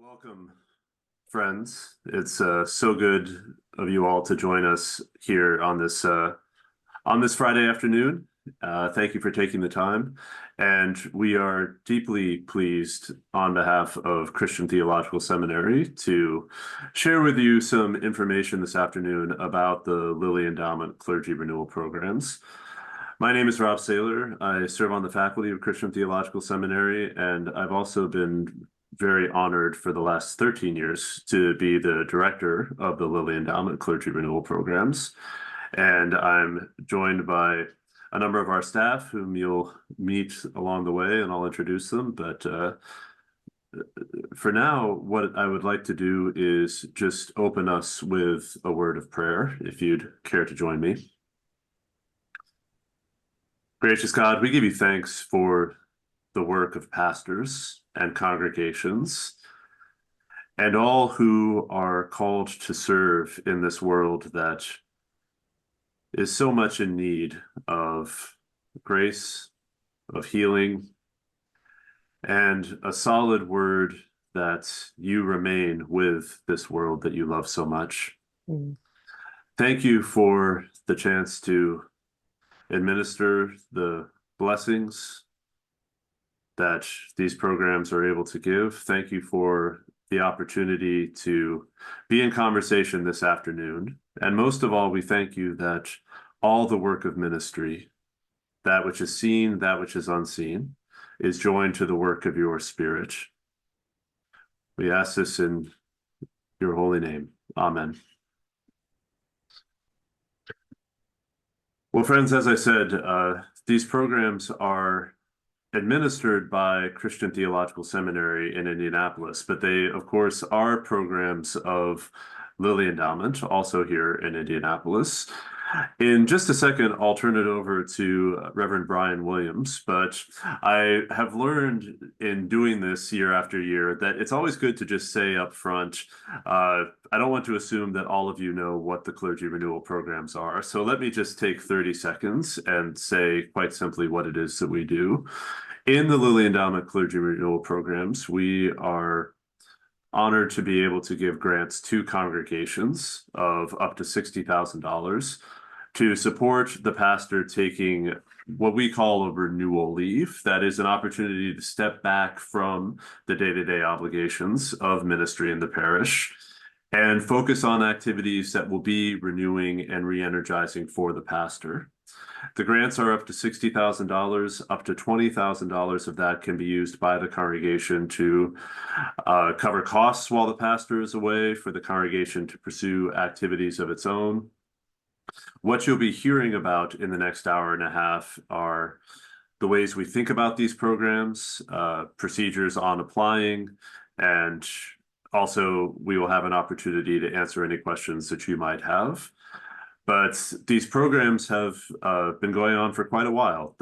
Welcome, friends. It's so good of you all to join us here on this Friday afternoon. Thank you for taking the time, and we are deeply pleased on behalf of Christian Theological Seminary to share with you some information this afternoon about the Lilly Endowment Clergy Renewal programs. My name is Rob Saylor. I serve on the faculty of Christian Theological Seminary, and I've also been very honored for the last 13 years to be the director of the Lilly Endowment Clergy Renewal Programs. And I'm joined by a number of our staff whom you'll meet along the way, and I'll introduce them. But for now, what I would like to do is just open us with a word of prayer, if you'd care to join me. Gracious God, we give you thanks for the work of pastors and congregations and all who are called to serve in this world that is so much in need of grace, of healing, and a solid word that you remain with this world that you love so much. Thank you for the chance to administer the blessings that these programs are able to give. Thank you for the opportunity to be in conversation this afternoon. And most of all, we thank you that all the work of ministry, that which is seen, that which is unseen, is joined to the work of your Spirit. We ask this in your holy name. Amen. Well, friends, as I said, these programs are administered by Christian Theological Seminary in Indianapolis, but they, of course, are programs of Lilly Endowment, also here in Indianapolis. In just a second, I'll turn it over to Reverend Brian Williams, but I have learned in doing this year after year that it's always good to just say up front, I don't want to assume that all of you know what the clergy renewal programs are. So let me just take 30 seconds and say quite simply what it is that we do. In the Lilly Endowment Clergy Renewal programs, we are honored to be able to give grants to congregations of up to $60,000 to support the pastor taking what we call a renewal leave. That is an opportunity to step back from the day-to-day obligations of ministry in the parish and focus on activities that will be renewing and re-energizing for the pastor. The grants are up to $60,000. Up to $20,000 of that can be used by the congregation to cover costs while the pastor is away, for the congregation to pursue activities of its own. What you'll be hearing about in the next hour and a half are the ways we think about these programs, procedures on applying, and also we will have an opportunity to answer any questions that you might have. But these programs have been going on for quite a while.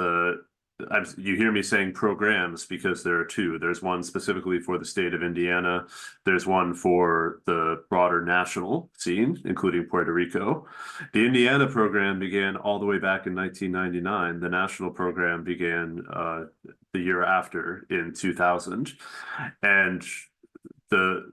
You hear me saying programs because there are two. There's one specifically for the state of Indiana. There's one for the broader national scene, including Puerto Rico. The Indiana program began all the way back in 1999. The national program began the year after, in 2000. And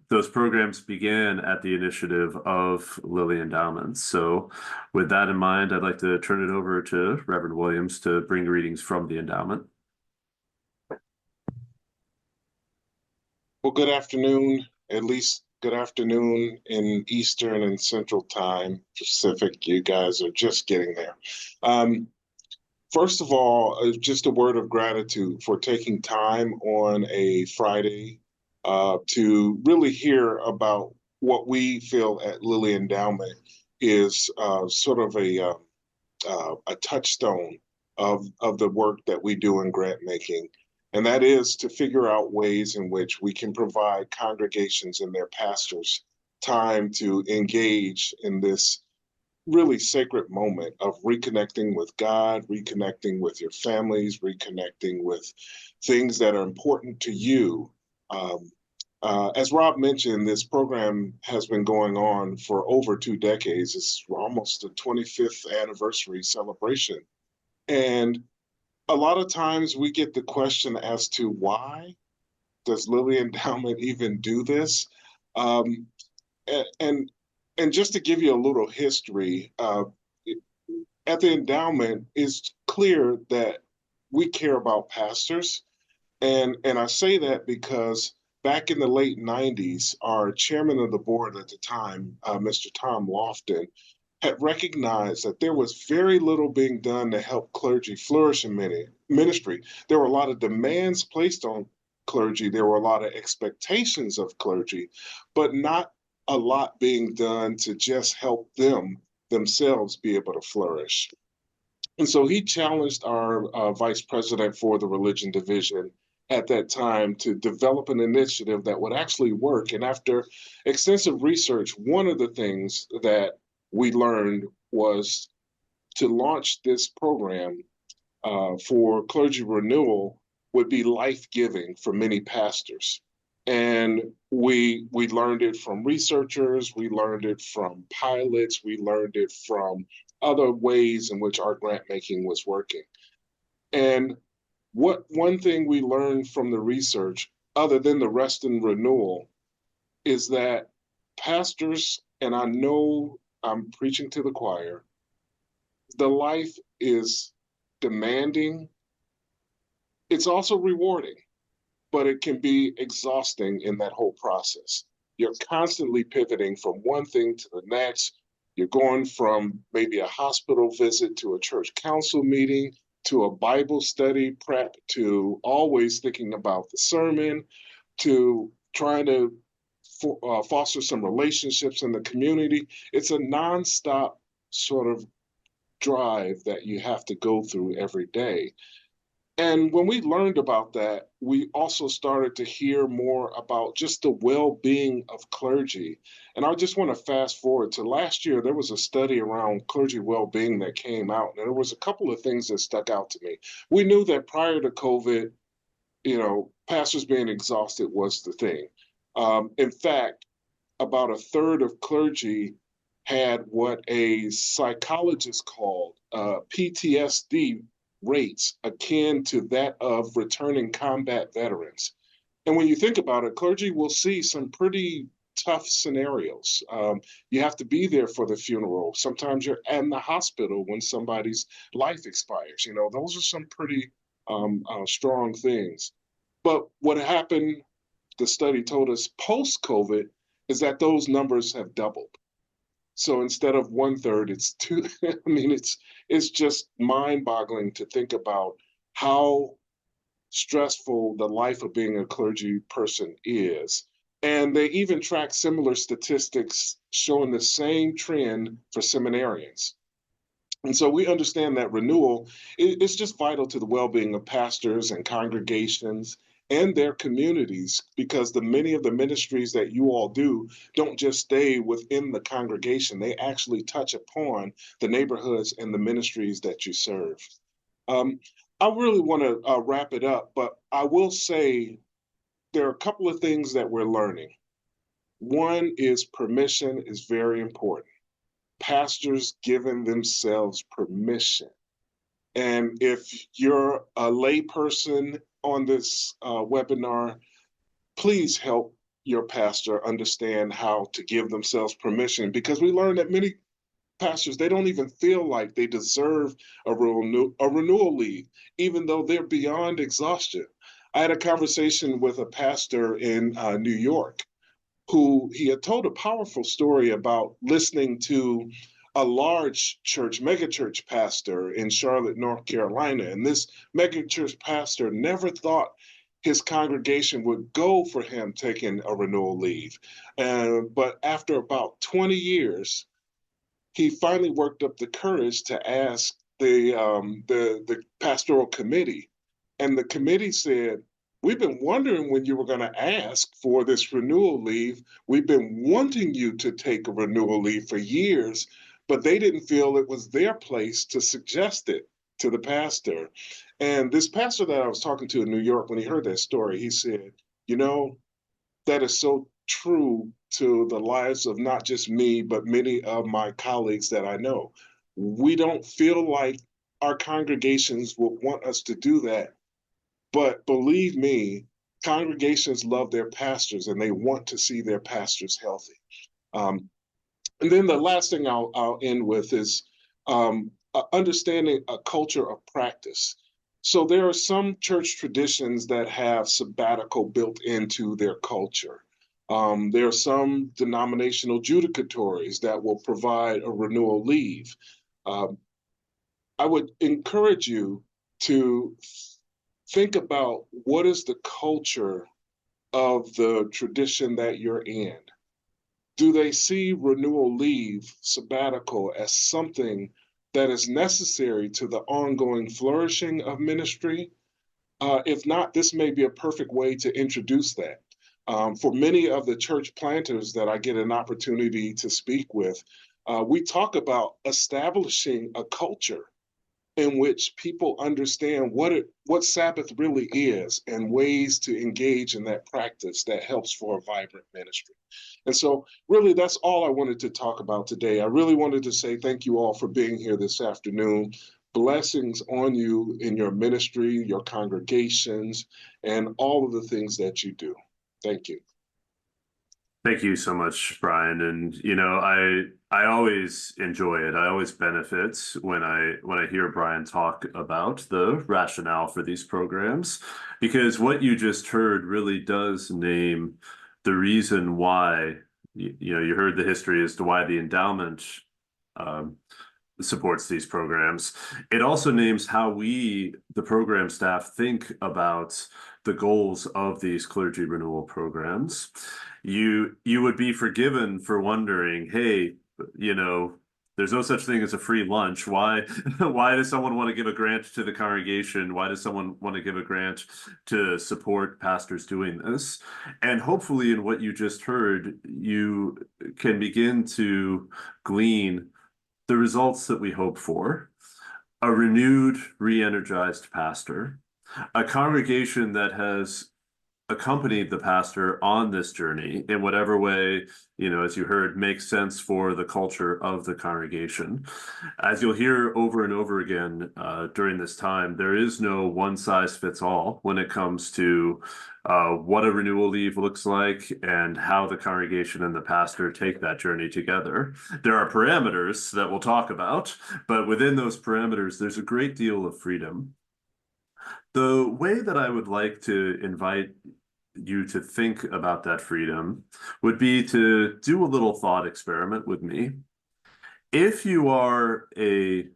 those programs began at the initiative of Lilly Endowment. So with that in mind, I'd like to turn it over to Reverend Williams to bring readings from the endowment. Well, good afternoon, at least good afternoon in Eastern and Central Time, Pacific. You guys are just getting there. First of all, just a word of gratitude for taking time on a Friday to really hear about what we feel at Lilly Endowment is sort of a touchstone of the work that we do in grant making. And that is to figure out ways in which we can provide congregations and their pastors time to engage in this really sacred moment of reconnecting with God, reconnecting with your families, reconnecting with things that are important to you. As Rob mentioned, this program has been going on for over 2 decades. It's almost the 25th anniversary celebration. And a lot of times we get the question as to why. does Lilly Endowment even do this? Um, and and just to give you a little history, at the endowment, it's clear that we care about pastors, and I say that because back in the late '90s, our chairman of the board at the time, Mr. Tom Lofton, had recognized that there was very little being done to help clergy flourish in ministry. There were a lot of demands placed on clergy, there were a lot of expectations of clergy, but not a lot being done to just help them themselves be able to flourish. And so he challenged our vice president for the religion division at that time to develop an initiative that would actually work. And after extensive research, one of the things that we learned was to launch this program for clergy renewal would be life giving for many pastors. And we learned it from researchers, we learned it from pilots, we learned it from other ways in which our grant making was working. And what one thing we learned from the research, other than the rest and renewal, is that pastors, and I know I'm preaching to the choir, the life is demanding. It's also rewarding, but it can be exhausting in that whole process. You're constantly pivoting from one thing to the next. You're going from maybe a hospital visit to a church council meeting to a Bible study prep to always thinking about the sermon to trying to foster some relationships in the community. It's a nonstop sort of drive that you have to go through every day. And when we learned about that, we also started to hear more about just the well being of clergy. And I just want to fast forward to last year, there was a study around clergy well being that came out, and there was a couple of things that stuck out to me. We knew that prior to COVID, pastors being exhausted was the thing. In fact, about a third of clergy had what a psychologist called PTSD rates akin to that of returning combat veterans. And when you think about it, clergy will see some pretty tough scenarios. You have to be there for the funeral. Sometimes you're in the hospital when somebody's life expires. Those are some pretty strong things. But what happened, the study told us post COVID, is that those numbers have doubled. So instead of one third, it's two. I mean, it's just mind-boggling to think about how stressful the life of being a clergy person is. And they even track similar statistics showing the same trend for seminarians. And so we understand that renewal is just vital to the well-being of pastors and congregations and their communities because the many of the ministries that you all do don't just stay within the congregation. They actually touch upon the neighborhoods and the ministries that you serve. Um, I really want to wrap it up, but I will say there are a couple of things that we're learning. One is permission is very important. Pastors giving themselves permission. And if you're a layperson on this webinar, please help your pastor understand how to give themselves permission because we learned that many pastors, they don't even feel like they deserve a renewal leave, even though they're beyond exhaustion. I had a conversation with a pastor in New York who he had told a powerful story about listening to a large church, megachurch pastor in Charlotte, North Carolina. And this megachurch pastor never thought his congregation would go for him taking a renewal leave. But after about 20 years, he finally worked up the courage to ask the pastoral committee, and the committee said, "We've been wondering when you were going to ask for this renewal leave. We've been wanting you to take a renewal leave for years, but they didn't feel it was their place to suggest it to the pastor." And this pastor that I was talking to in New York, when he heard that story, he said, "You know, that is so true to the lives of not just me, but many of my colleagues that I know. We don't feel like our congregations would want us to do that. But believe me, congregations love their pastors and they want to see their pastors healthy. And then the last thing I'll end with is understanding a culture of practice. So there are some church traditions that have sabbatical built into their culture. There are some denominational judicatories that will provide a renewal leave. Um, I would encourage you to think about what is the culture of the tradition that you're in. Do they see renewal leave, sabbatical, as something that is necessary to the ongoing flourishing of ministry? If not, this may be a perfect way to introduce that. For many of the church planters that I get an opportunity to speak with, we talk about establishing a culture in which people understand what Sabbath really is and ways to engage in that practice that helps for a vibrant ministry. And so, really, that's all I wanted to talk about today. I really wanted to say thank you all for being here this afternoon. Blessings on you in your ministry, your congregations, and all of the things that you do. Thank you. Thank you so much, Brian. And I always enjoy it. I always benefit when I hear Brian talk about the rationale for these programs, because what you just heard really does name the reason why, you heard the history as to why the endowment um, supports these programs. It also names how we, the program staff, think about the goals of these clergy renewal programs. You would be forgiven for wondering, hey, there's no such thing as a free lunch. Why why does someone want to give a grant to the congregation? Why does someone want to give a grant to support pastors doing this? And hopefully in what you just heard, you can begin to glean the results that we hope for: a renewed, re-energized pastor, a congregation that has accompanied the pastor on this journey in whatever way, as you heard, makes sense for the culture of the congregation. As you'll hear over and over again during this time, there is no one size fits all when it comes to what a renewal leave looks like and how the congregation and the pastor take that journey together. There are parameters that we'll talk about, but within those parameters, there's a great deal of freedom. The way that I would like to invite you to think about that freedom would be to do a little thought experiment with me. If you are a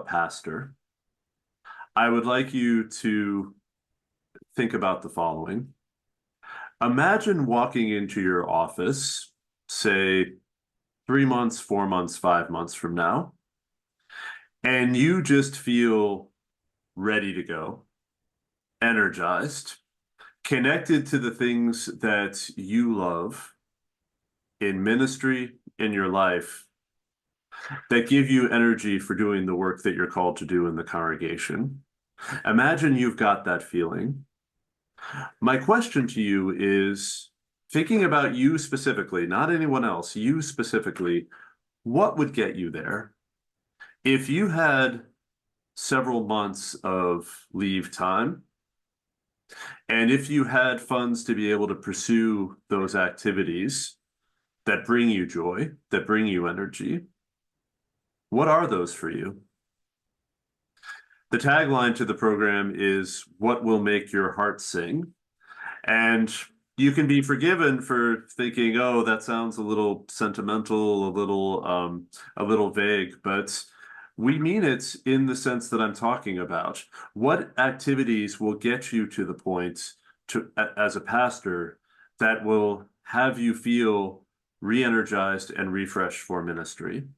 pastor, I would like you to think about the following. Imagine walking into your office, say 3 months, 4 months, 5 months from now, and you just feel ready to go, energized, connected to the things that you love in ministry, in your life, that give you energy for doing the work that you're called to do in the congregation. Imagine you've got that feeling. My question to you is, thinking about you specifically, not anyone else, you specifically, what would get you there? If you had several months of leave time, and if you had funds to be able to pursue those activities that bring you joy, that bring you energy, what are those for you? The tagline to the program is, "What will make your heart sing?" And you can be forgiven for thinking, "Oh, that sounds a little sentimental, a little vague," but we mean it in the sense that I'm talking about. What activities will get you to the point as a pastor, that will have you feel re-energized and refreshed for ministry?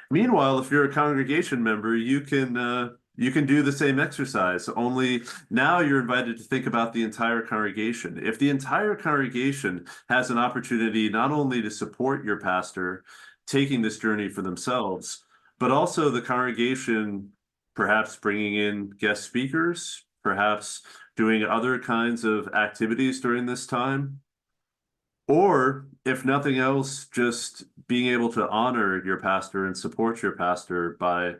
Meanwhile, if you're a congregation member, you can do the same exercise, only now you're invited to think about the entire congregation. If the entire congregation has an opportunity not only to support your pastor taking this journey for themselves, but also the congregation perhaps bringing in guest speakers, perhaps doing other kinds of activities during this time, or if nothing else, just being able to honor your pastor and support your pastor by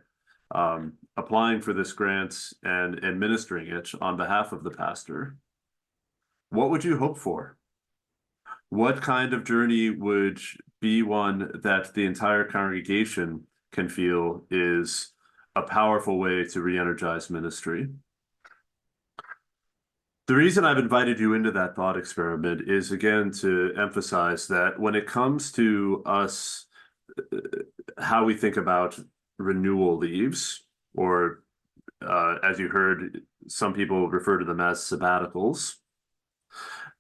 applying for this grant and administering it on behalf of the pastor. what would you hope for? What kind of journey would be one that the entire congregation can feel is a powerful way to re-energize ministry? The reason I've invited you into that thought experiment is again to emphasize that when it comes to us, how we think about renewal leaves, or as you heard, some people refer to them as sabbaticals.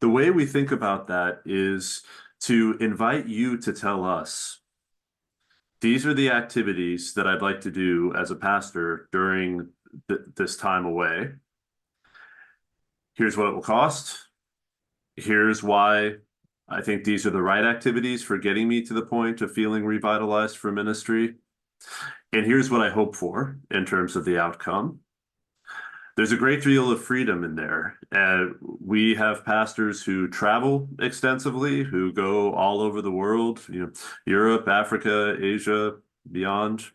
The way we think about that is to invite you to tell us, these are the activities that I'd like to do as a pastor during this time away. Here's what it will cost. Here's why I think these are the right activities for getting me to the point of feeling revitalized for ministry. And here's what I hope for in terms of the outcome. There's a great deal of freedom in there. We have pastors who travel extensively, who go all over the world, Europe, Africa, Asia, beyond.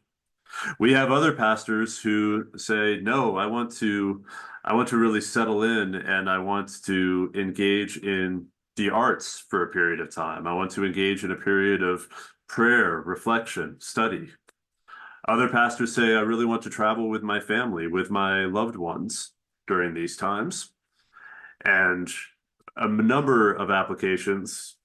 We have other pastors who say, no, I want to really settle in and I want to engage in the arts for a period of time. I want to engage in a period of prayer, reflection, study. Other pastors say, I really want to travel with my family, with my loved ones during these times. And a number of applications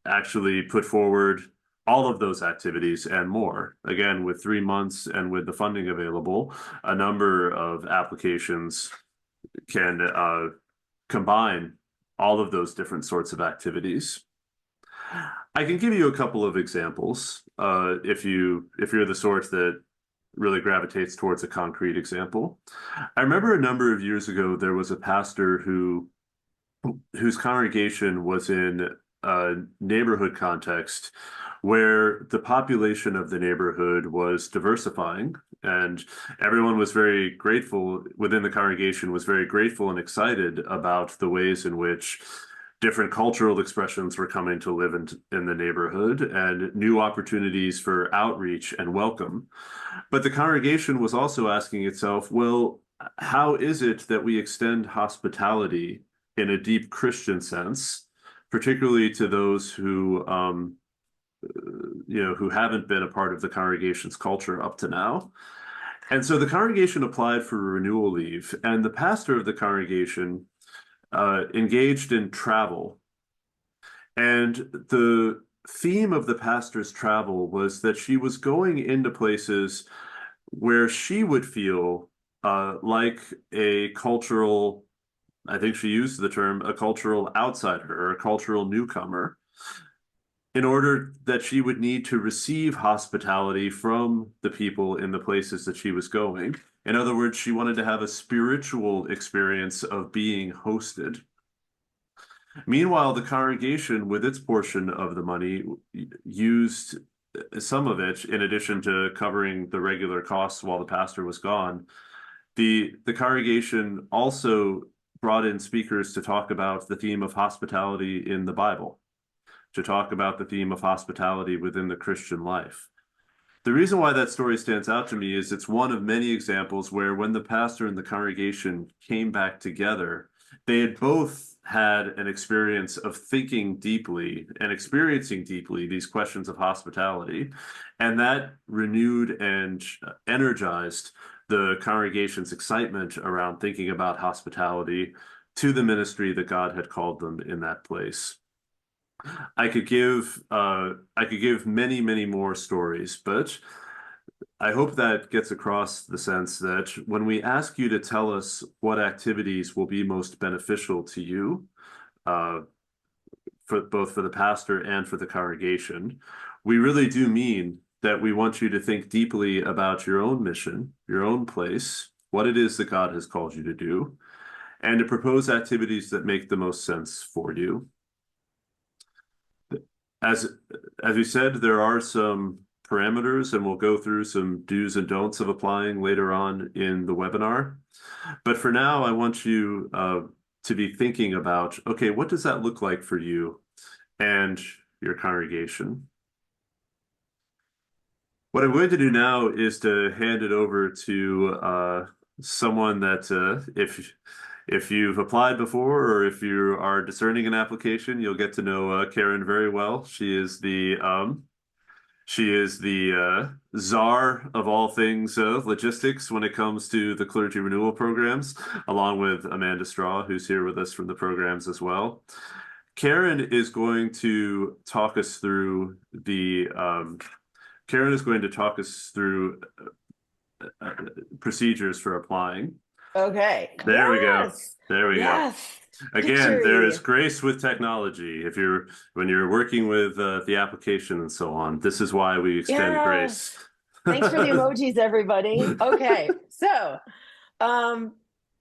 actually put forward all of those activities and more. Again, with 3 months and with the funding available, a number of applications can combine all of those different sorts of activities. I can give you a couple of examples if you're the sort that really gravitates towards a concrete example. I remember a number of years ago there was a pastor whose congregation was in a neighborhood context where the population of the neighborhood was diversifying, and everyone was very grateful within the congregation, was very grateful and excited about the ways in which different cultural expressions were coming to live in the neighborhood and new opportunities for outreach and welcome. But the congregation was also asking itself, well, how is it that we extend hospitality in a deep Christian sense, particularly to those who haven't been a part of the congregation's culture up to now? And so the congregation applied for renewal leave, and the pastor of the congregation engaged in travel. And the theme of the pastor's travel was that she was going into places where she would feel like a cultural, I think she used the term, a cultural outsider or a cultural newcomer, in order that she would need to receive hospitality from the people in the places that she was going. In other words, she wanted to have a spiritual experience of being hosted. Meanwhile, the congregation, with its portion of the money, used some of it in addition to covering the regular costs while the pastor was gone. The congregation also brought in speakers to talk about the theme of hospitality in the Bible, to talk about the theme of hospitality within the Christian life. The reason why that story stands out to me is it's one of many examples where when the pastor and the congregation came back together, they had both had an experience of thinking deeply and experiencing deeply these questions of hospitality, and that renewed and energized the congregation's excitement around thinking about hospitality to the ministry that God had called them in that place. I could give many, many more stories, but I hope that gets across the sense that when we ask you to tell us what activities will be most beneficial to you, uh, for both for the pastor and for the congregation, we really do mean that we want you to think deeply about your own mission, your own place, what it is that God has called you to do, and to propose activities that make the most sense for you. As we said, there are some parameters, and we'll go through some do's and don'ts of applying later on in the webinar. But for now, I want you to be thinking about, okay, what does that look like for you and your congregation? What I'm going to do now is to hand it over to someone that If you've applied before or if you are discerning an application, you'll get to know Karen very well. She is the czar of all things logistics when it comes to the clergy renewal programs, along with Amanda Straw, who's here with us from the programs as well. Karen is going to talk us through the Karen is going to talk us through uh, procedures for applying. Okay. There we go. Yes. There we go. Yes. Again, there is Victory. grace with technology. When you're working with the application and so on, this is why we extend grace. Yes. Thanks for the emojis, everybody. Okay. Um,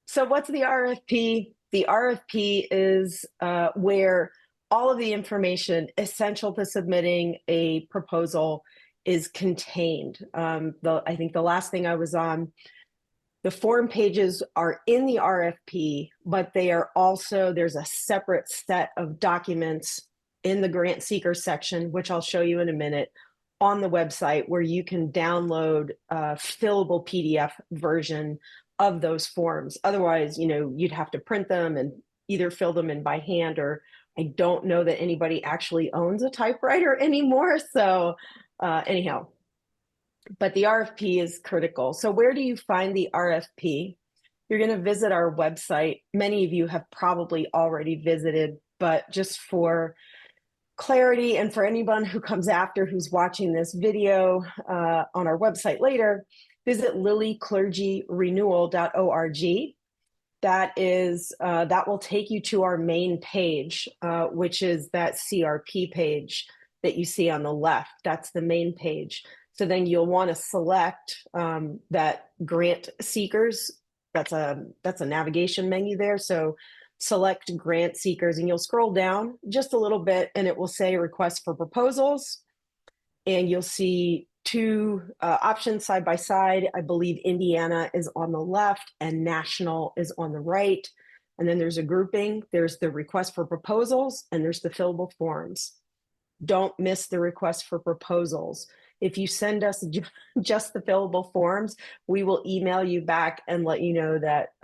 so what's the RFP? The RFP is where all of the information essential to submitting a proposal is contained. I think the last thing I was on, the form pages are in the RFP, but they are also, there's a separate set of documents in the grant seeker section, which I'll show you in a minute, on the website where you can download a fillable PDF version of those forms. Otherwise, you'd have to print them and either fill them in by hand, or I don't know that anybody actually owns a typewriter anymore. So anyhow, but the RFP is critical. So where do you find the RFP? You're going to visit our website. Many of you have probably already visited, but just for clarity and for anyone who comes after who's watching this video on our website later, visit lilyclergyrenewal.org. That will take you to our main page, which is that CRP page that you see on the left. That's the main page. So then you'll want to select that grant seekers. That's a navigation menu there. So select grant seekers and you'll scroll down just a little bit and it will say request for proposals. And you'll see two options side by side. I believe Indiana is on the left and national is on the right. And then there's a grouping. There's the request for proposals and there's the fillable forms. Don't miss the request for proposals. If you send us just the fillable forms, we will email you back and let you know that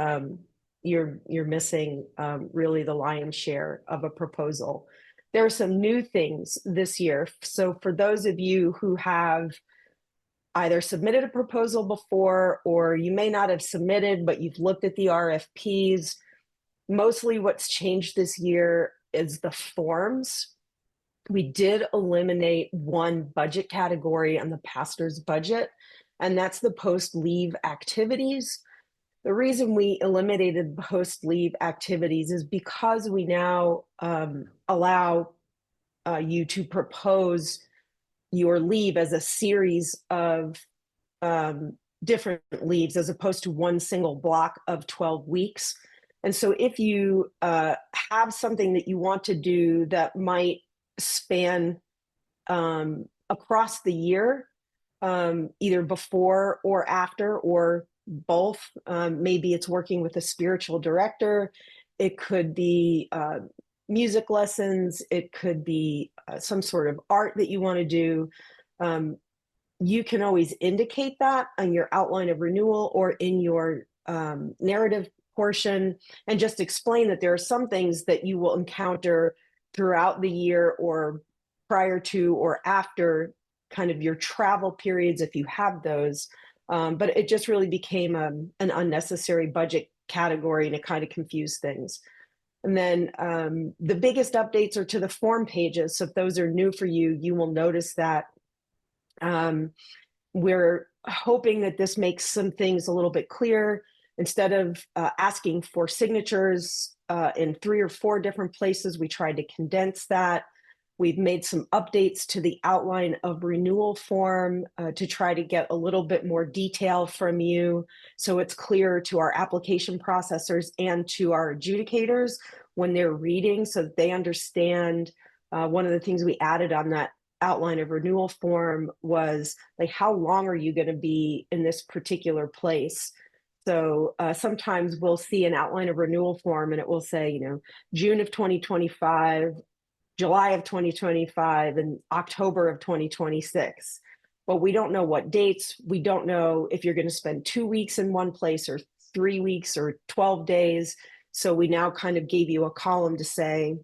you're missing really the lion's share of a proposal. There are some new things this year. So for those of you who have either submitted a proposal before, or you may not have submitted, but you've looked at the RFPs, mostly what's changed this year is the forms. We did eliminate one budget category on the pastor's budget, and that's the post-leave activities. The reason we eliminated post-leave activities is because we now allow you to propose your leave as a series of different leaves as opposed to one single block of 12 weeks. And so if you have something that you want to do that might span across the year, either before or after or both. Maybe it's working with a spiritual director. It could be music lessons. It could be some sort of art that you want to do. You can always indicate that on your outline of renewal or in your narrative portion, and just explain that there are some things that you will encounter throughout the year or prior to or after kind of your travel periods if you have those. But it just really became an unnecessary budget category and it kind of confused things. And then the biggest updates are to the form pages. So if those are new for you, you will notice that we're hoping that this makes some things a little bit clearer. Instead of asking for signatures in 3 or 4 different places, we tried to condense that. We've made some updates to the outline of renewal form to try to get a little bit more detail from you so it's clear to our application processors and to our adjudicators when they're reading so that they understand. One of the things we added on that outline of renewal form was like, how long are you going to be in this particular place? So sometimes we'll see an outline of renewal form and it will say, June of 2025, July of 2025, and October of 2026. But we don't know what dates. We don't know if you're going to spend 2 weeks in one place or 3 weeks or 12 days. So we now kind of gave you a column to say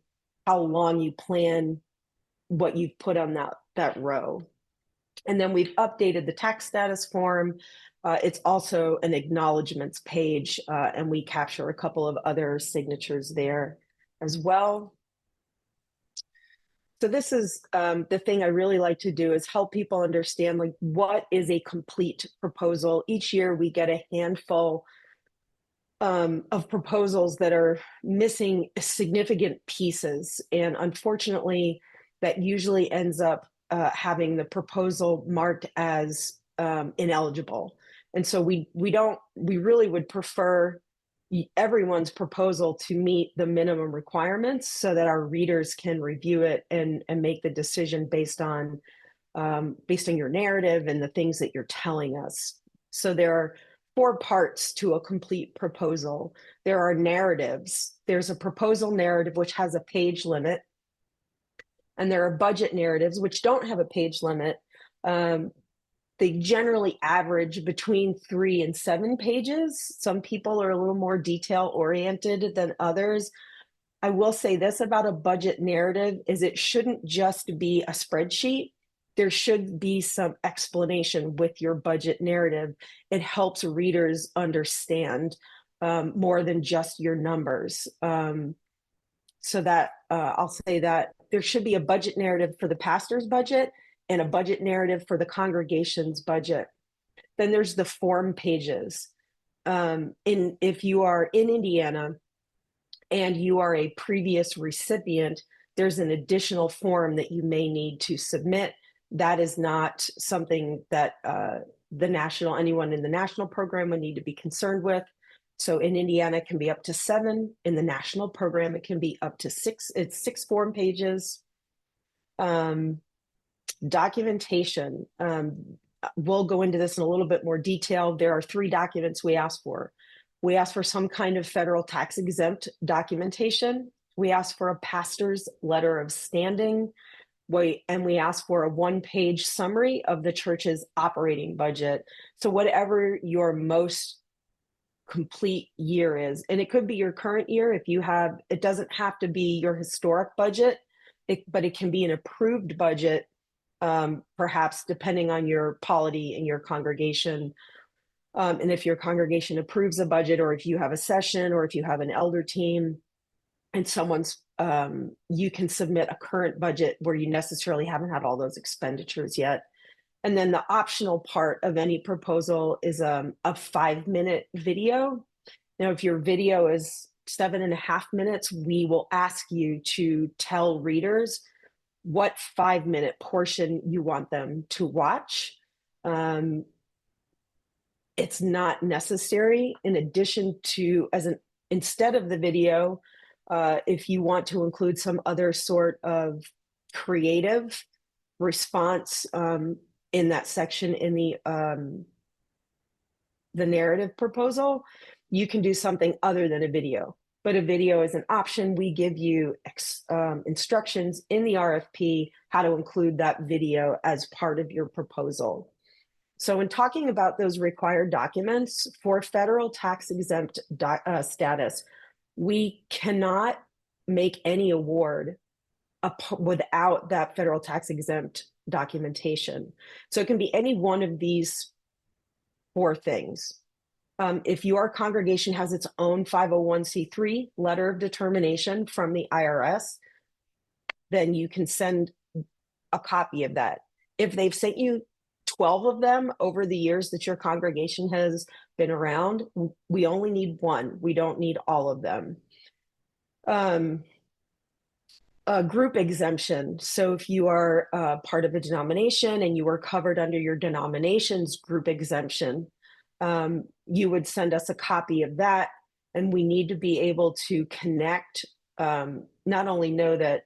how long you plan what you've put on that row. And then we've updated the tax status form. It's also an acknowledgements page, and we capture a couple of other signatures there as well. So this is the thing I really like to do, is help people understand, like, what is a complete proposal. Each year we get a handful of proposals that are missing significant pieces. And unfortunately, that usually ends up having the proposal marked as ineligible. And so we really would prefer everyone's proposal to meet the minimum requirements so that our readers can review it and make the decision based on your narrative and the things that you're telling us. So there are 4 parts to a complete proposal. There are narratives. There's a proposal narrative, which has a page limit. And there are budget narratives, which don't have a page limit. They generally average between 3 and 7 pages. Some people are a little more detail oriented than others. I will say this about a budget narrative, is it shouldn't just be a spreadsheet. There should be some explanation with your budget narrative. It helps readers understand more than just your numbers. So that I'll say that there should be a budget narrative for the pastor's budget and a budget narrative for the congregation's budget. Then there's the form pages. If you are in Indiana and you are a previous recipient, there's an additional form that you may need to submit. That is not something that anyone in the national program would need to be concerned with. So in Indiana, it can be up to 7. In the national program, it can be up to 6. It's 6 form pages. Documentation. We'll go into this in a little bit more detail. There are 3 documents we ask for. We ask for some kind of federal tax exempt documentation. We ask for a pastor's letter of standing. And we ask for a 1-page summary of the church's operating budget. So whatever your most complete year is, and it could be your current year if you have, it doesn't have to be your historic budget, but it can be an approved budget, perhaps depending on your polity in your congregation. And if your congregation approves a budget, or if you have a session, or if you have an elder team and you can submit a current budget where you necessarily haven't had all those expenditures yet. And then the optional part of any proposal is a 5-minute video. Now, if your video is 7.5 minutes, we will ask you to tell readers what 5-minute portion you want them to watch. It's not necessary. In addition to, instead of the video, if you want to include some other sort of creative response in that section in the narrative proposal, you can do something other than a video. But a video is an option. We give you instructions in the RFP how to include that video as part of your proposal. So in talking about those required documents for federal tax exempt status, we cannot make any award without that federal tax exempt documentation. So it can be any one of these 4 things. If your congregation has its own 501c3 letter of determination from the IRS, then you can send a copy of that. If they've sent you 12 of them over the years that your congregation has been around, we only need 1. We don't need all of them. A group exemption. So if you are part of a denomination and you are covered under your denomination's group exemption, you would send us a copy of that. And we need to be able to connect, not only know that,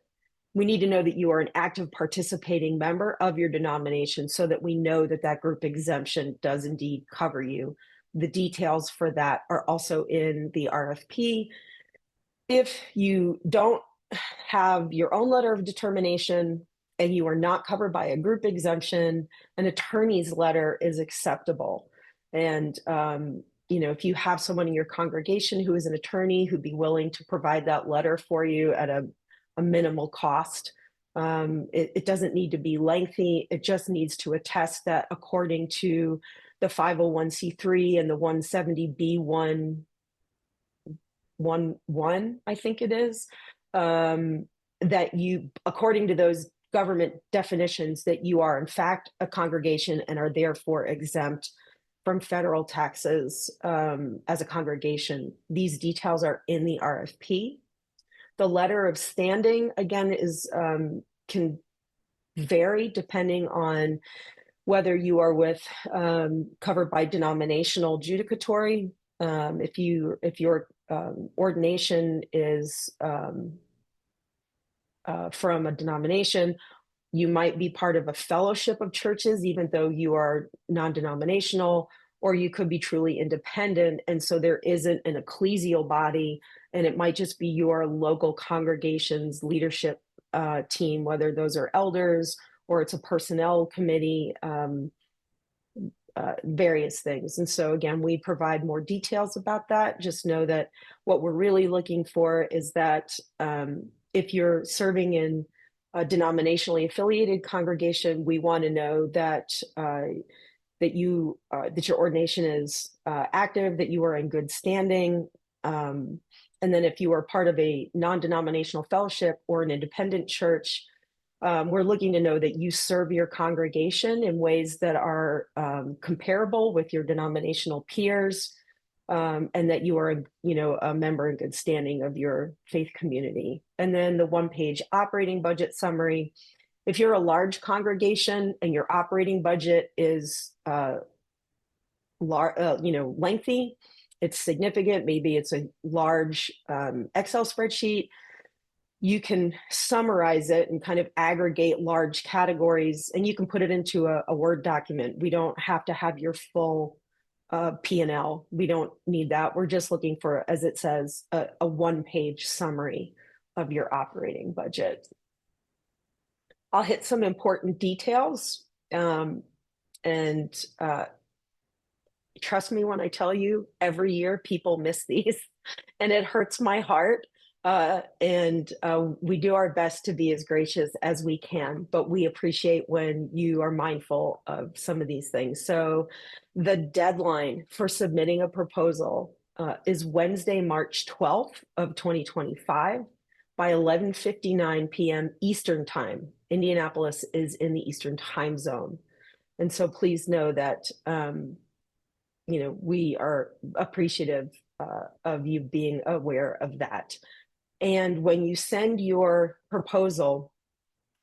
we need to know that you are an active participating member of your denomination so that we know that that group exemption does indeed cover you. The details for that are also in the RFP. If you don't have your own letter of determination and you are not covered by a group exemption, an attorney's letter is acceptable. And if you have someone in your congregation who is an attorney who'd be willing to provide that letter for you at a minimal cost. It doesn't need to be lengthy. It just needs to attest that according to the 501c3 and the 170B111, I think it is, that you, according to those government definitions, that you are in fact a congregation and are therefore exempt from federal taxes as a congregation. These details are in the RFP. The letter of standing, again, can vary depending on whether you are covered by denominational judicatory. If your ordination is from a denomination, you might be part of a fellowship of churches, even though you are non-denominational, or you could be truly independent. And so there isn't an ecclesial body, and it might just be your local congregation's leadership team, whether those are elders or it's a personnel committee, various things. And so again, we provide more details about that. Just know that what we're really looking for is that if you're serving in a denominationally affiliated congregation, we want to know that that your ordination is active, that you are in good standing. And then if you are part of a non-denominational fellowship or an independent church, we're looking to know that you serve your congregation in ways that are comparable with your denominational peers, and that you are, a member in good standing of your faith community. And then the one-page operating budget summary. If you're a large congregation and your operating budget is lengthy, it's significant, maybe it's a large Excel spreadsheet, you can summarize it and kind of aggregate large categories, and you can put it into a Word document. We don't have to have your full P&L. We don't need that. We're just looking for, as it says, a one-page summary of your operating budget. I'll hit some important details, and trust me when I tell you, every year people miss these, and it hurts my heart. We do our best to be as gracious as we can, but we appreciate when you are mindful of some of these things. So the deadline for submitting a proposal is Wednesday, March 12th of 2025 by 11:59 p.m. Eastern Time. Indianapolis is in the Eastern Time Zone. And so please know that, we are appreciative of you being aware of that. And when you send your proposal,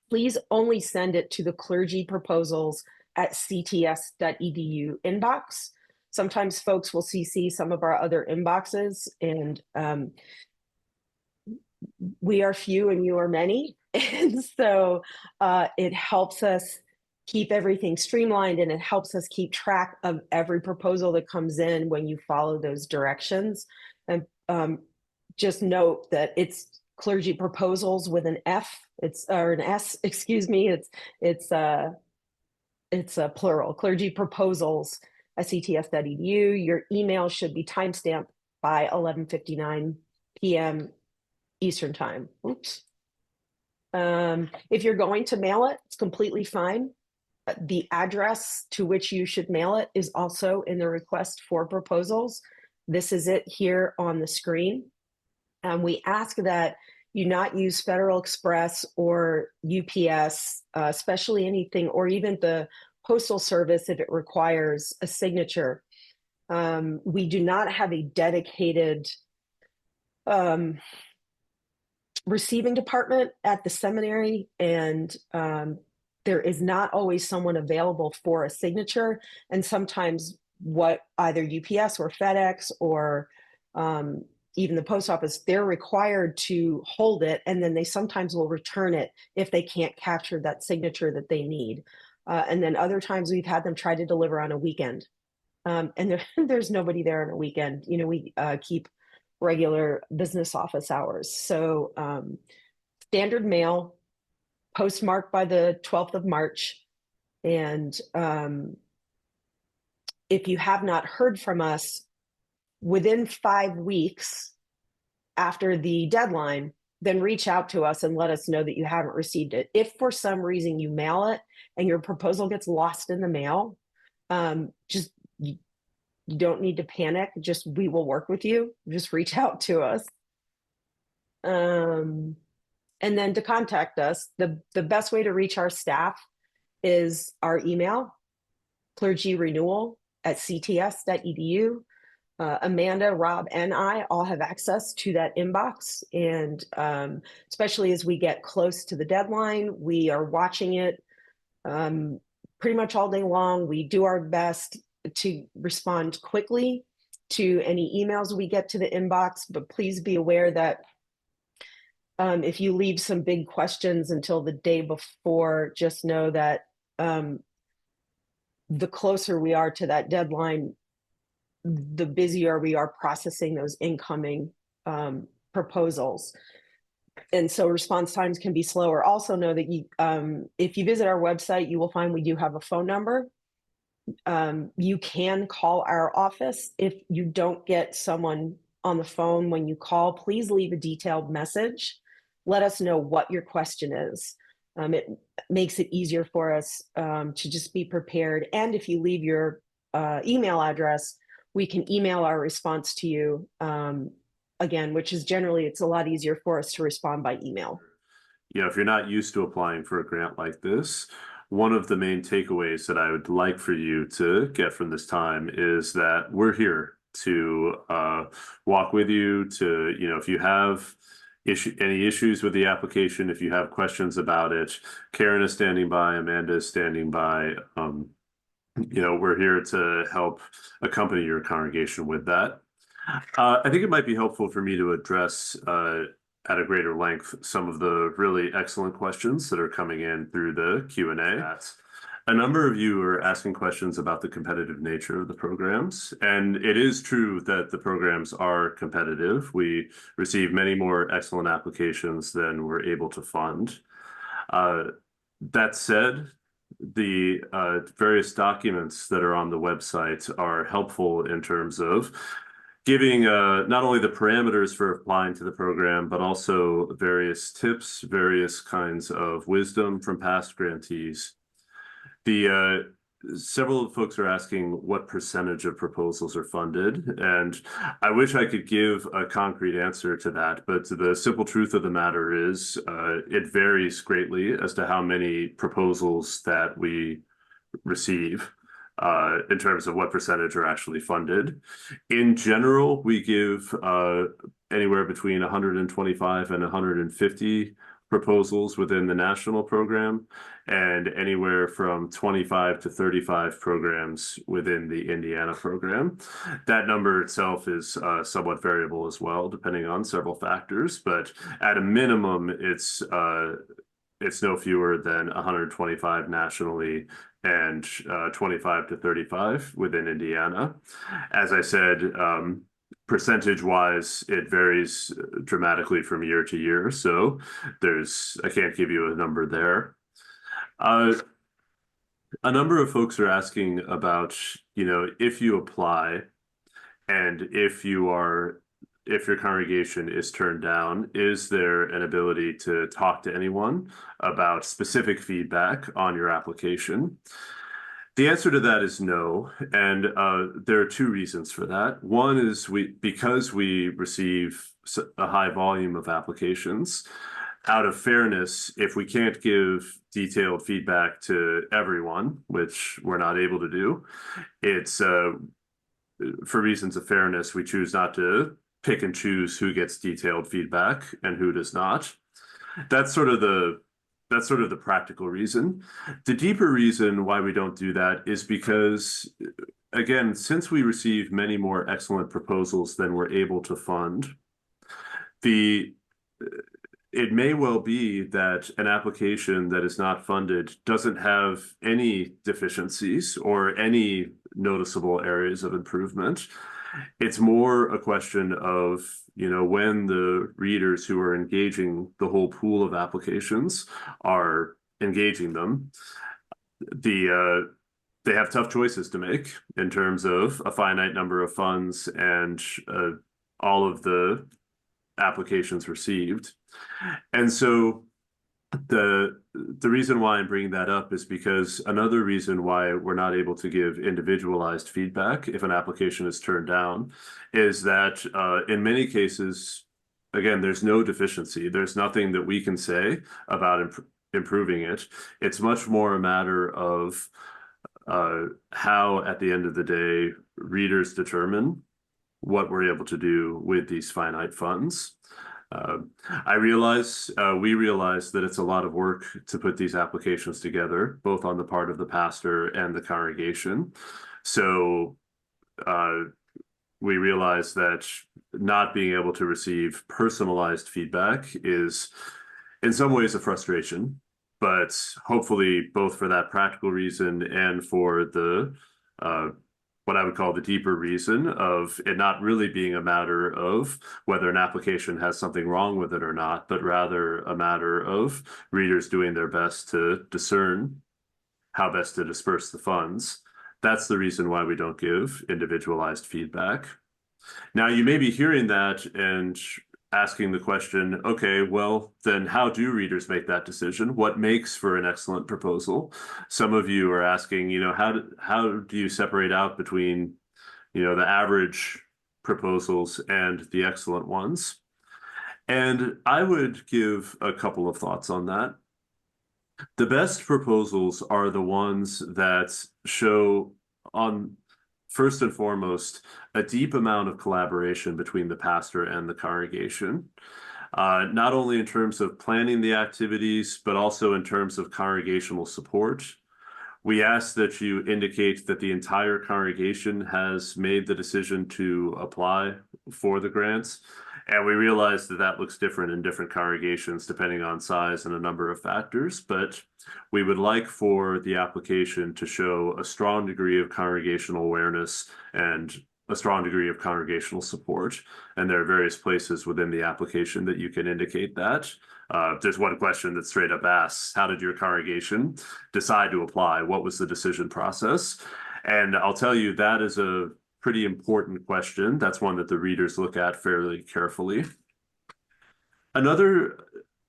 please only send it to the clergy proposals at cts.edu inbox. Sometimes folks will CC some of our other inboxes, and we are few and you are many. And so it helps us keep everything streamlined, and it helps us keep track of every proposal that comes in when you follow those directions. And just note that it's clergy proposals with an F, or an S, excuse me. It's a plural, clergy proposals at cts.edu. Your email should be timestamped by 11:59 p.m. Eastern Time. Oops. If you're going to mail it, it's completely fine. The address to which you should mail it is also in the request for proposals. This is it here on the screen. We ask that you not use Federal Express or UPS, especially anything, or even the Postal Service if it requires a signature. We do not have a dedicated receiving department at the seminary, and there is not always someone available for a signature. And sometimes what either UPS or FedEx or even the post office, they're required to hold it, and then they sometimes will return it if they can't capture that signature that they need. And then other times we've had them try to deliver on a weekend, and there's nobody there on a weekend. We keep regular business office hours. So standard mail, postmarked by the 12th of March. And if you have not heard from us, within 5 weeks after the deadline, then reach out to us and let us know that you haven't received it. If for some reason you mail it and your proposal gets lost in the mail, just you don't need to panic. Just we will work with you. Just reach out to us. And then to contact us, the best way to reach our staff is our email, clergyrenewal@cts.edu. Amanda, Rob, and I all have access to that inbox. And especially as we get close to the deadline, we are watching it pretty much all day long. We do our best to respond quickly to any emails we get to the inbox, but please be aware that if you leave some big questions until the day before, just know that the closer we are to that deadline, the busier we are processing those incoming proposals. And so response times can be slower. Also know that you, if you visit our website, you will find we do have a phone number. You can call our office. If you don't get someone on the phone when you call, please leave a detailed message. Let us know what your question is. It makes it easier for us to just be prepared. And if you leave your email address, we can email our response to you again, which is generally, it's a lot easier for us to respond by email. You know, if you're not used to applying for a grant like this, one of the main takeaways that I would like for you to get from this time is that we're here to walk with you to, you know, if you have any issues with the application, if you have questions about it, Karen is standing by, Amanda is standing by. You know, we're here to help accompany your congregation with that. I think it might be helpful for me to address at a greater length some of the really excellent questions that are coming in through the Q&A. A number of you are asking questions about the competitive nature of the programs, and it is true that the programs are competitive. We receive many more excellent applications than we're able to fund. That said, the various documents that are on the website are helpful in terms of giving not only the parameters for applying to the program, but also various tips, various kinds of wisdom from past grantees. Several folks are asking what percentage of proposals are funded, and I wish I could give a concrete answer to that, but the simple truth of the matter is it varies greatly as to how many proposals that we receive in terms of what percentage are actually funded. In general, we give anywhere between 125 and 150 proposals within the national program, and anywhere from 25 to 35 programs within the Indiana program. That number itself is somewhat variable as well, depending on several factors, but at a minimum, it's no fewer than 125 nationally and 25 to 35 within Indiana. As I said, percentage-wise, it varies dramatically from year to year, so I can't give you a number there. A number of folks are asking about, you know, if you apply and if your congregation is turned down, is there an ability to talk to anyone about specific feedback on your application? The answer to that is no, and there are two reasons for that. One is because we receive a high volume of applications, out of fairness, if we can't give detailed feedback to everyone, which we're not able to do, it's for reasons of fairness, we choose not to pick and choose who gets detailed feedback and who does not. That's sort of the practical reason. The deeper reason why we don't do that is because, again, since we receive many more excellent proposals than we're able to fund, it may well be that an application that is not funded doesn't have any deficiencies or any noticeable areas of improvement. It's more a question of, you know, when the readers who are engaging the whole pool of applications are engaging them, they they have tough choices to make in terms of a finite number of funds and all of the applications received. And so the reason why I'm bringing that up is because another reason why we're not able to give individualized feedback if an application is turned down is that in many cases, again, there's no deficiency. There's nothing that we can say about improving it. It's much more a matter of how, at the end of the day, readers determine what we're able to do with these finite funds. We realize that it's a lot of work to put these applications together, both on the part of the pastor and the congregation. So we realize that not being able to receive personalized feedback is in some ways a frustration, but hopefully both for that practical reason and for the what I would call the deeper reason of it not really being a matter of whether an application has something wrong with it or not, but rather a matter of readers doing their best to discern how best to disperse the funds. That's the reason why we don't give individualized feedback. Now, you may be hearing that and asking the question, okay, well, then how do readers make that decision? What makes for an excellent proposal? Some of you are asking, how do you separate out between, the average proposals and the excellent ones? And I would give a couple of thoughts on that. The best proposals are the ones that show first and foremost, a deep amount of collaboration between the pastor and the congregation, not only in terms of planning the activities, but also in terms of congregational support. We ask that you indicate that the entire congregation has made the decision to apply for the grants. And we realize that that looks different in different congregations depending on size and a number of factors, but we would like for the application to show a strong degree of congregational awareness and a strong degree of congregational support. And there are various places within the application that you can indicate that. There's one question that straight up asks, how did your congregation decide to apply? What was the decision process? And I'll tell you, that is a pretty important question. That's one that the readers look at fairly carefully. Another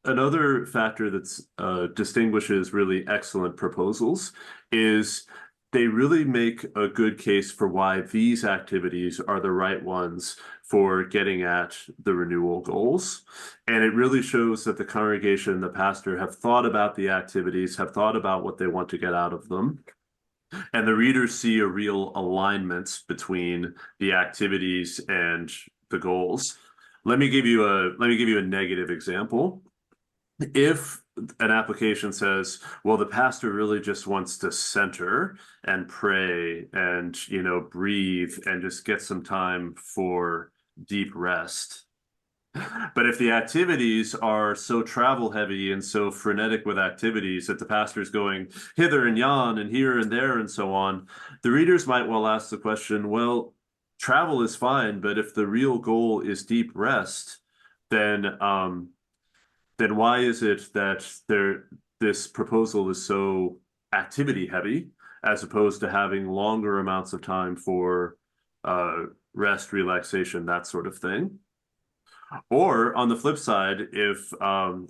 factor that distinguishes really excellent proposals is they really make a good case for why these activities are the right ones for getting at the renewal goals. And it really shows that the congregation and the pastor have thought about the activities, have thought about what they want to get out of them. And the readers see a real alignment between the activities and the goals. Let me give you a negative example. If an application says, well, the pastor really just wants to center and pray and, breathe and just get some time for deep rest. But if the activities are so travel heavy and so frenetic with activities that the pastor is going hither and yon and here and there and so on, the readers might well ask the question, well, travel is fine, but if the real goal is deep rest, then why is it that this proposal is so activity heavy as opposed to having longer amounts of time for rest, relaxation, that sort of thing? Or on the flip side, if an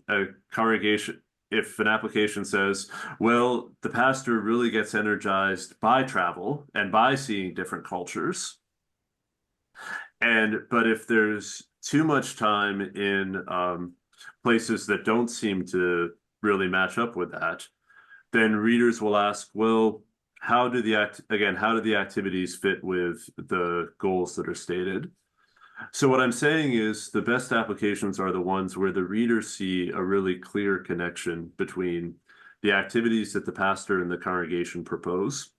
application says, well, the pastor really gets energized by travel and by seeing different cultures, but if there's too much time in places that don't seem to really match up with that, then readers will ask, well, how do the activities fit with the goals that are stated? So what I'm saying is the best applications are the ones where the readers see a really clear connection between the activities that the pastor and the congregation propose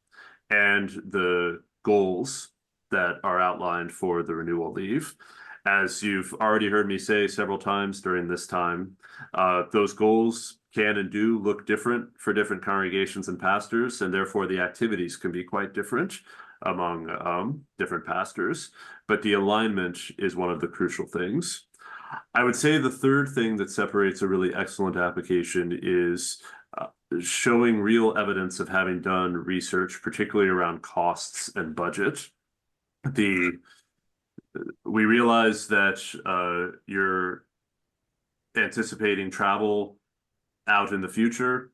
and the goals that are outlined for the renewal leave. As you've already heard me say several times during this time, those goals can and do look different for different congregations and pastors, and therefore the activities can be quite different among different pastors, but the alignment is one of the crucial things. I would say the third thing that separates a really excellent application is showing real evidence of having done research, particularly around costs and budget. We realize that you're anticipating travel out in the future,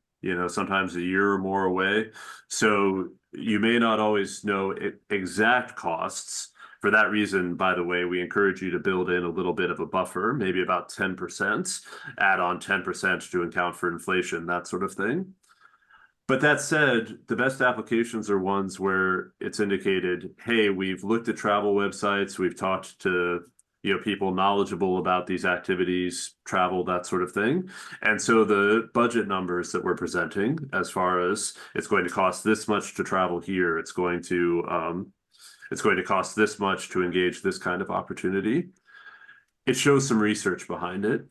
sometimes a year or more away. So you may not always know exact costs. For that reason, by the way, we encourage you to build in a little bit of a buffer, maybe about 10%, add on 10% to account for inflation, that sort of thing. But that said, the best applications are ones where it's indicated, hey, we've looked at travel websites, we've talked to people knowledgeable about these activities, travel, that sort of thing. And so the budget numbers that we're presenting, as far as it's going to cost this much to travel here, it's going to cost this much to engage this kind of opportunity. It shows some research behind it.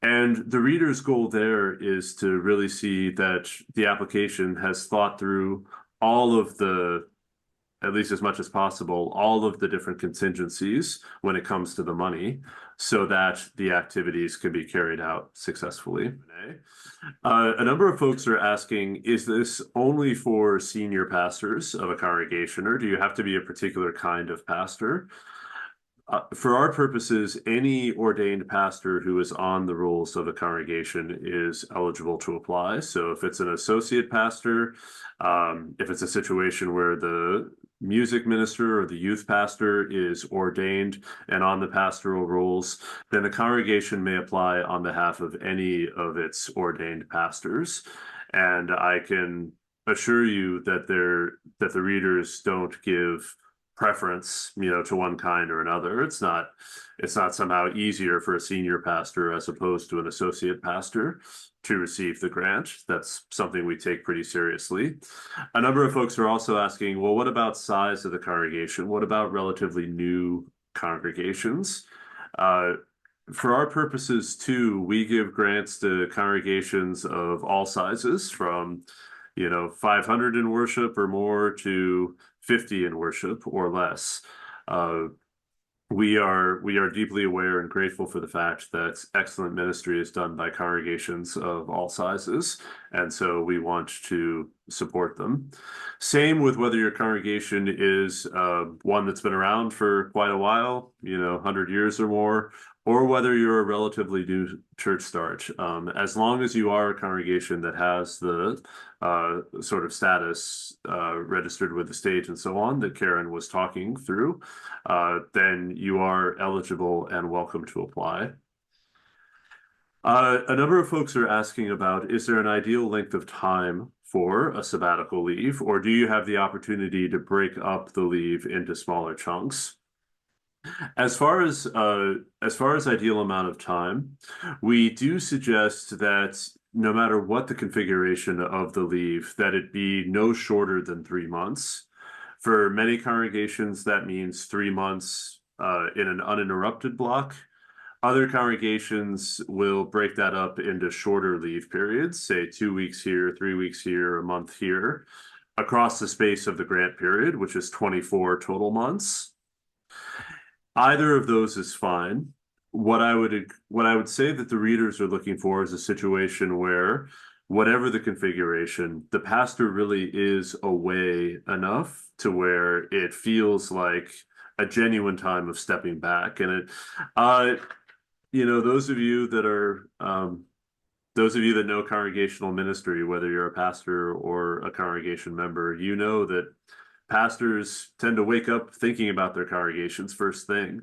And the reader's goal there is to really see that the application has thought through all of the, at least as much as possible, all of the different contingencies when it comes to the money, so that the activities can be carried out successfully. A number of folks are asking, is this only for senior pastors of a congregation, or do you have to be a particular kind of pastor? For our purposes, any ordained pastor who is on the rolls of a congregation is eligible to apply. So if it's an associate pastor, if it's a situation where the music minister or the youth pastor is ordained and on the pastoral rolls, then the congregation may apply on behalf of any of its ordained pastors. And I can assure you that the readers don't give preference, to one kind or another. It's not somehow easier for a senior pastor as opposed to an associate pastor to receive the grant. That's something we take pretty seriously. A number of folks are also asking, well, what about size of the congregation? What about relatively new congregations? For our purposes too, we give grants to congregations of all sizes, from 500 in worship or more to 50 in worship or less. We are deeply aware and grateful for the fact that excellent ministry is done by congregations of all sizes, and so we want to support them. Same with whether your congregation is one that's been around for quite a while, 100 years or more, or whether you're a relatively new church start. As long as you are a congregation that has the sort of status registered with the state and so on that Karen was talking through, then you are eligible and welcome to apply. A number of folks are asking about, is there an ideal length of time for a sabbatical leave, or do you have the opportunity to break up the leave into smaller chunks? As far as ideal amount of time, we do suggest that no matter what the configuration of the leave, that it be no shorter than 3 months. For many congregations, that means 3 months in an uninterrupted block. Other congregations will break that up into shorter leave periods, say 2 weeks here, 3 weeks here, a month here, across the space of the grant period, which is 24 total months. Either of those is fine. What I would say that the readers are looking for is a situation where, whatever the configuration, the pastor really is away enough to where it feels like a genuine time of stepping back. And those of you that know congregational ministry, whether you're a pastor or a congregation member, you know that pastors tend to wake up thinking about their congregations first thing.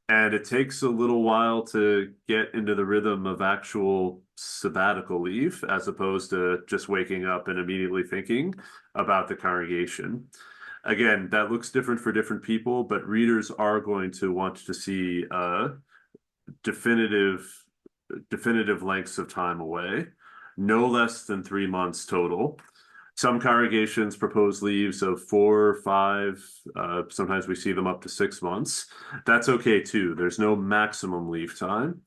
And it takes a little while to get into the rhythm of actual sabbatical leave, as opposed to just waking up and immediately thinking about the congregation. Again, that looks different for different people, but readers are going to want to see definitive lengths of time away, no less than 3 months total. Some congregations propose leaves of 4 or 5. Sometimes we see them up to 6 months. That's okay too. There's no maximum leave time,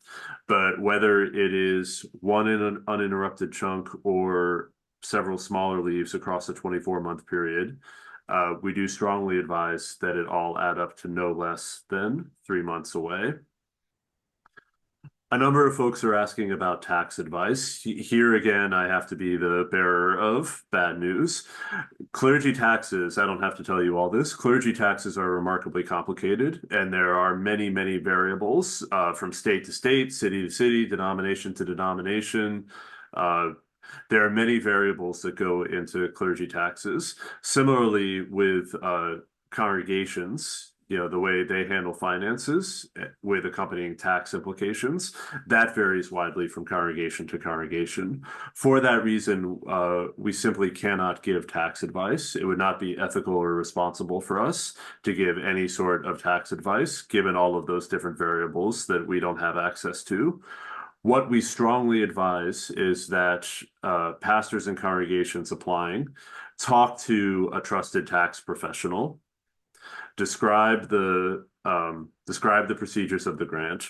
but whether it is one in an uninterrupted chunk or several smaller leaves across a 24-month period, we do strongly advise that it all add up to no less than 3 months away. A number of folks are asking about tax advice. Here again, I have to be the bearer of bad news. Clergy taxes, I don't have to tell you all this. Clergy taxes are remarkably complicated, and there are many, many variables from state to state, city to city, denomination to denomination. There are many variables that go into clergy taxes. Similarly, with congregations, the way they handle finances with accompanying tax implications, that varies widely from congregation to congregation. For that reason, we simply cannot give tax advice. It would not be ethical or responsible for us to give any sort of tax advice, given all of those different variables that we don't have access to. What we strongly advise is that pastors and congregations applying talk to a trusted tax professional, describe the procedures of the grant.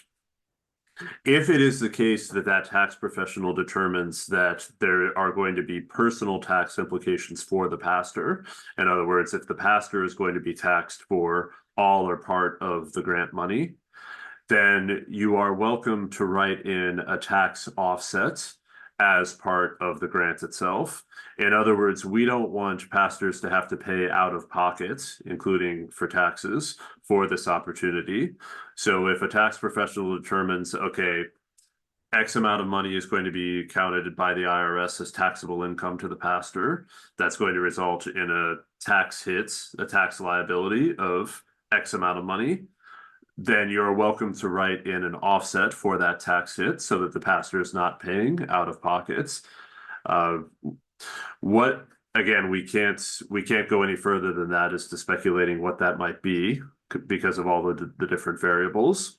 If it is the case that that tax professional determines that there are going to be personal tax implications for the pastor, in other words, if the pastor is going to be taxed for all or part of the grant money, then you are welcome to write in a tax offset as part of the grant itself. In other words, we don't want pastors to have to pay out of pocket, including for taxes, for this opportunity. So if a tax professional determines, okay, X amount of money is going to be counted by the IRS as taxable income to the pastor, that's going to result in a tax hit, a tax liability of X amount of money, then you're welcome to write in an offset for that tax hit so that the pastor is not paying out of pockets. What again, we can't go any further than that as to speculating what that might be because of all the different variables.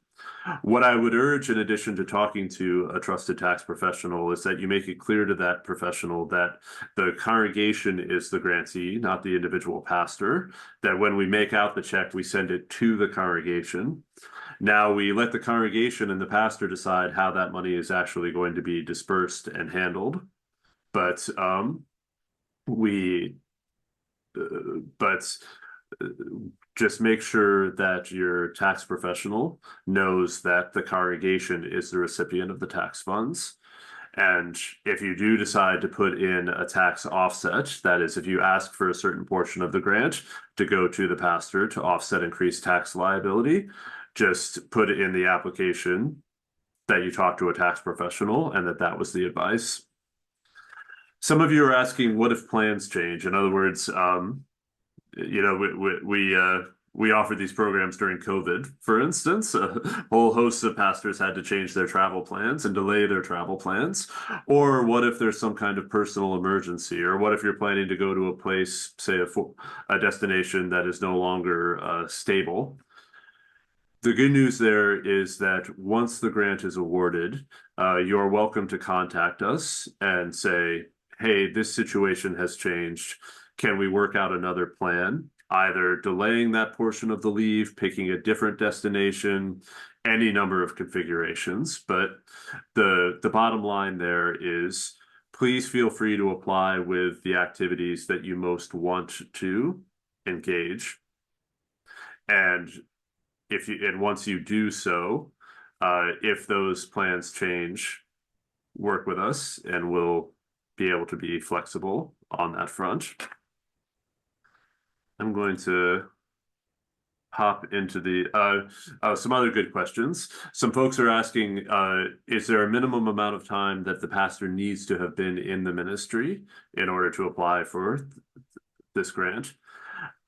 What I would urge, in addition to talking to a trusted tax professional, is that you make it clear to that professional that the congregation is the grantee, not the individual pastor, that when we make out the check, we send it to the congregation. Now we let the congregation and the pastor decide how that money is actually going to be dispersed and handled. But just make sure that your tax professional knows that the congregation is the recipient of the tax funds. And if you do decide to put in a tax offset, that is, if you ask for a certain portion of the grant to go to the pastor to offset increased tax liability, just put it in the application that you talked to a tax professional and that was the advice. Some of you are asking, what if plans change? In other words, we offered these programs during COVID, for instance. A whole host of pastors had to change their travel plans and delay their travel plans. Or what if there's some kind of personal emergency? Or what if you're planning to go to a place, say a destination that is no longer stable? The good news there is that once the grant is awarded, you're welcome to contact us and say, hey, this situation has changed. Can we work out another plan? Either delaying that portion of the leave, picking a different destination, any number of configurations. But the bottom line there is, please feel free to apply with the activities that you most want to engage. And once you do so, if those plans change, work with us and we'll be able to be flexible on that front. I'm going to hop into the some other good questions. Some folks are asking, is there a minimum amount of time that the pastor needs to have been in the ministry in order to apply for this grant?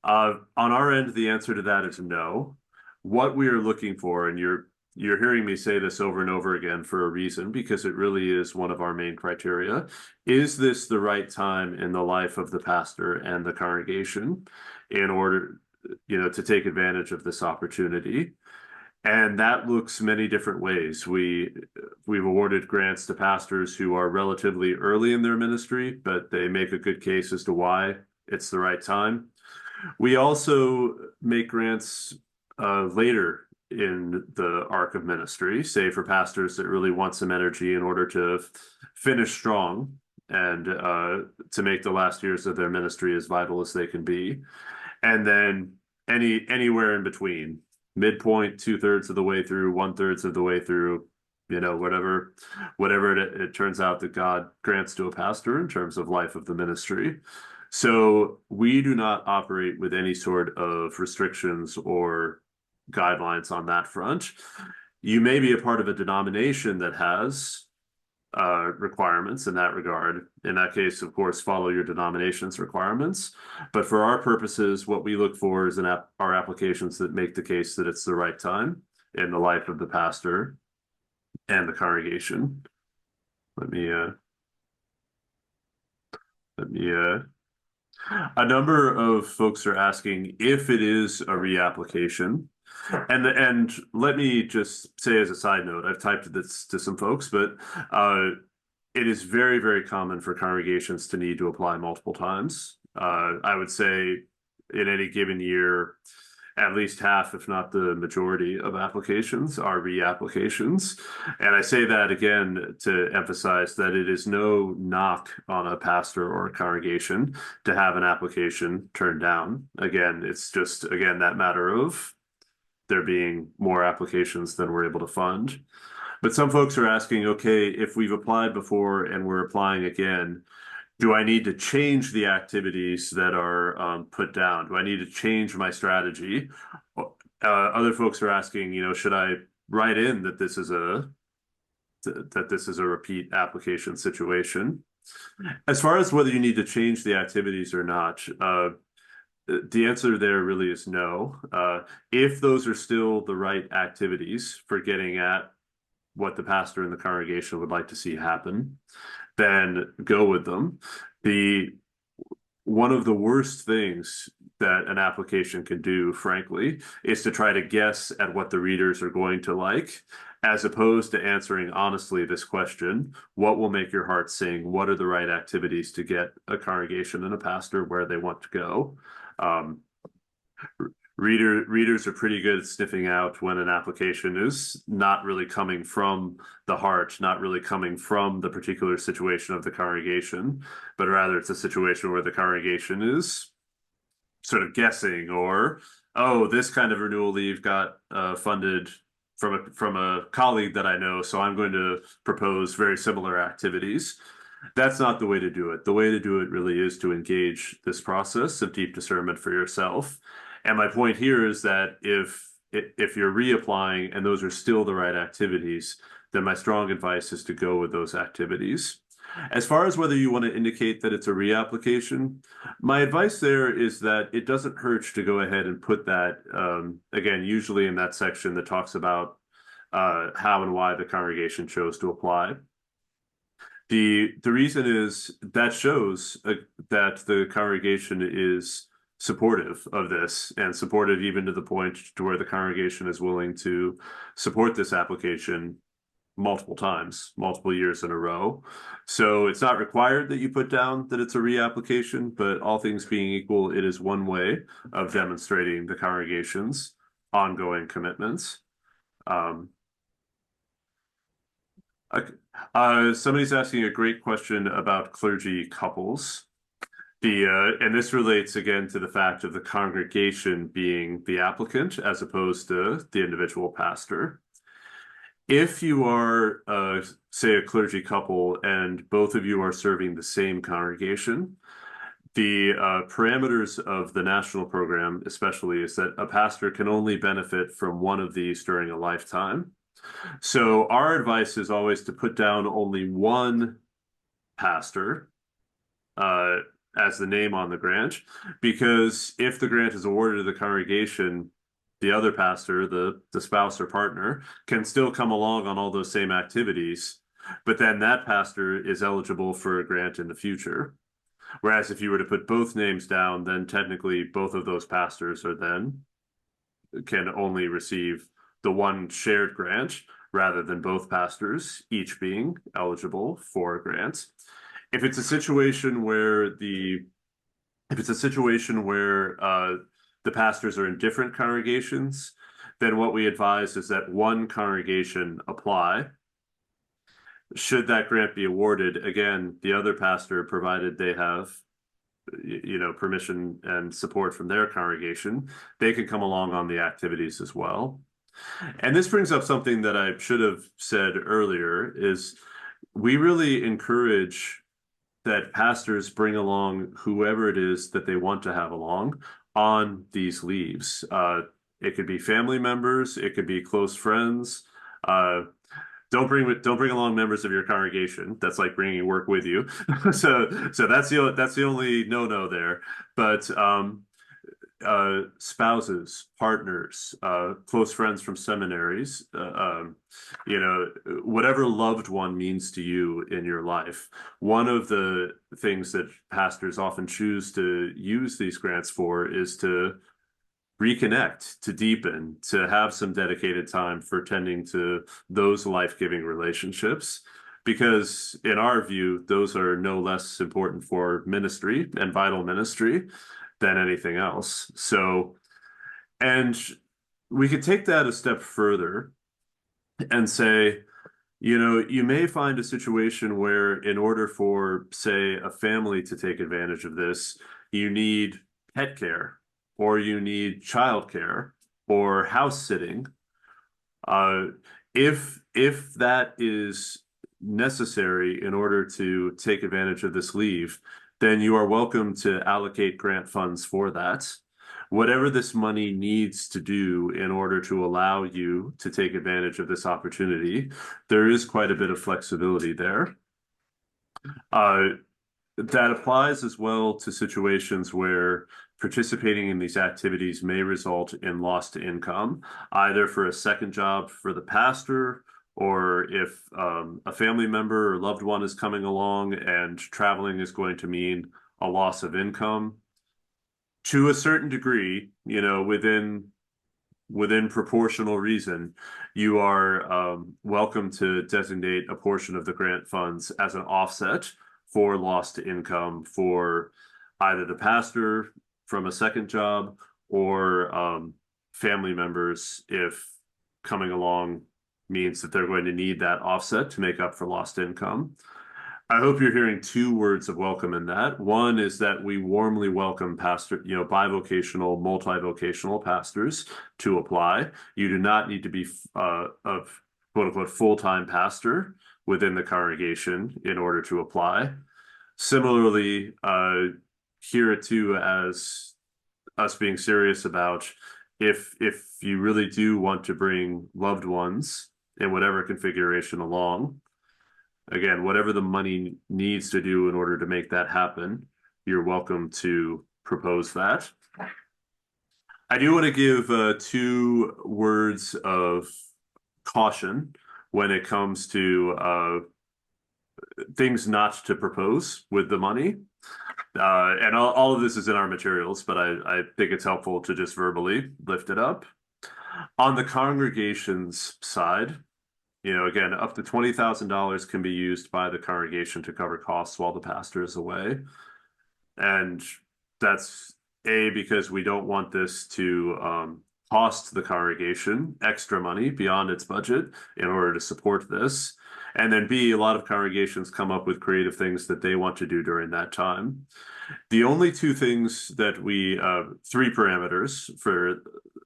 On our end, the answer to that is no. What we are looking for, and you're hearing me say this over and over again for a reason, because it really is one of our main criteria. Is this the right time in the life of the pastor and the congregation in order, to take advantage of this opportunity? And that looks many different ways. We've awarded grants to pastors who are relatively early in their ministry, but they make a good case as to why it's the right time. We also make grants later in the arc of ministry, say for pastors that really want some energy in order to finish strong and to make the last years of their ministry as vital as they can be. And then anywhere in between, midpoint, 2/3 of the way through, 1/3 of the way through, whatever it turns out that God grants to a pastor in terms of life of the ministry. So we do not operate with any sort of restrictions or guidelines on that front. You may be a part of a denomination that has requirements in that regard. In that case, of course, follow your denomination's requirements. But for our purposes, what we look for is our applications that make the case that it's the right time in the life of the pastor and the congregation. Let me a number of folks are asking if it is a reapplication. And let me just say as a side note, I've typed this to some folks, but it is very, very common for congregations to need to apply multiple times. I would say in any given year, at least half, if not the majority of applications are reapplications. And I say that again to emphasize that it is no knock on a pastor or a congregation to have an application turned down. Again, it's just, again, that matter of there being more applications than we're able to fund. But some folks are asking, okay, if we've applied before and we're applying again, do I need to change the activities that are put down? Do I need to change my strategy? Other folks are asking, should I write in that this is a repeat application situation? As far as whether you need to change the activities or not, the answer there really is no. If those are still the right activities for getting at what the pastor and the congregation would like to see happen, then go with them. One of the worst things that an application can do, frankly, is to try to guess at what the readers are going to like, as opposed to answering honestly this question: what will make your heart sing? What are the right activities to get a congregation and a pastor where they want to go? Readers are pretty good at sniffing out when an application is not really coming from the heart, not really coming from the particular situation of the congregation, but rather it's a situation where the congregation is sort of guessing, or, oh, this kind of renewal leave got funded from a colleague that I know, so I'm going to propose very similar activities. That's not the way to do it. The way to do it really is to engage this process of deep discernment for yourself. And my point here is that if you're reapplying and those are still the right activities, then my strong advice is to go with those activities. As far as whether you want to indicate that it's a reapplication, my advice there is that it doesn't hurt to go ahead and put that, again, usually in that section that talks about how and why the congregation chose to apply. The reason is that shows that the congregation is supportive of this, and supportive even to the point to where the congregation is willing to support this application multiple times, multiple years in a row. So it's not required that you put down that it's a reapplication, but all things being equal, it is one way of demonstrating the congregation's ongoing commitments. Somebody's asking a great question about clergy couples. And this relates again to the fact of the congregation being the applicant as opposed to the individual pastor. If you are, say, a clergy couple and both of you are serving the same congregation, the parameters of the national program, especially, is that a pastor can only benefit from one of these during a lifetime. So our advice is always to put down only one pastor as the name on the grant, because if the grant is awarded to the congregation, the other pastor, the spouse or partner, can still come along on all those same activities, but then that pastor is eligible for a grant in the future. Whereas if you were to put both names down, then technically both of those pastors can only receive the one shared grant rather than both pastors each being eligible for a grant. If it's a situation where the pastors are in different congregations, then what we advise is that one congregation apply. Should that grant be awarded, again, the other pastor, provided they have permission and support from their congregation, they can come along on the activities as well. And this brings up something that I should have said earlier is we really encourage that pastors bring along whoever it is that they want to have along on these leaves. It could be family members, it could be close friends. Uh, don't bring along members of your congregation. That's like bringing work with you. So that's the only no there. But spouses, partners, close friends from seminaries, whatever loved one means to you in your life. One of the things that pastors often choose to use these grants for is to reconnect, to deepen, to have some dedicated time for tending to those life-giving relationships. Because in our view, those are no less important for ministry and vital ministry than anything else. So, and we could take that a step further and say, you may find a situation where in order for, say, a family to take advantage of this, you need pet care or you need childcare or house sitting. If that is necessary in order to take advantage of this leave, then you are welcome to allocate grant funds for that. Whatever this money needs to do in order to allow you to take advantage of this opportunity, there is quite a bit of flexibility there. That applies as well to situations where participating in these activities may result in lost income, either for a second job for the pastor, or if a family member or loved one is coming along and traveling is going to mean a loss of income. To a certain degree, within proportional reason, you are welcome to designate a portion of the grant funds as an offset for lost income for either the pastor from a second job or family members if coming along means that they're going to need that offset to make up for lost income. I hope you're hearing two words of welcome in that. One is that we warmly welcome bivocational, multivocational pastors to apply. You do not need to be a quote unquote full-time pastor within the congregation in order to apply. Similarly, hear it too as us being serious about if you really do want to bring loved ones in whatever configuration along. Again, whatever the money needs to do in order to make that happen, you're welcome to propose that. I do want to give 2 words of caution when it comes to things not to propose with the money. And all of this is in our materials, but I think it's helpful to just verbally lift it up. On the congregation's side, again, up to $20,000 can be used by the congregation to cover costs while the pastor is away. And that's because we don't want this to cost the congregation extra money beyond its budget in order to support this. And then B, a lot of congregations come up with creative things that they want to do during that time. The only 2 things that 3 parameters for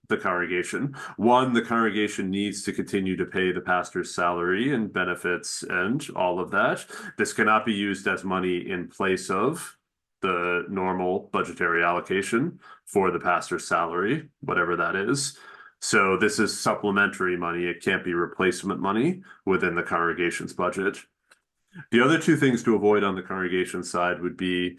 the congregation. One, the congregation needs to continue to pay the pastor's salary and benefits and all of that. This cannot be used as money in place of the normal budgetary allocation for the pastor's salary, whatever that is. So this is supplementary money. It can't be replacement money within the congregation's budget. The other 2 things to avoid on the congregation side would be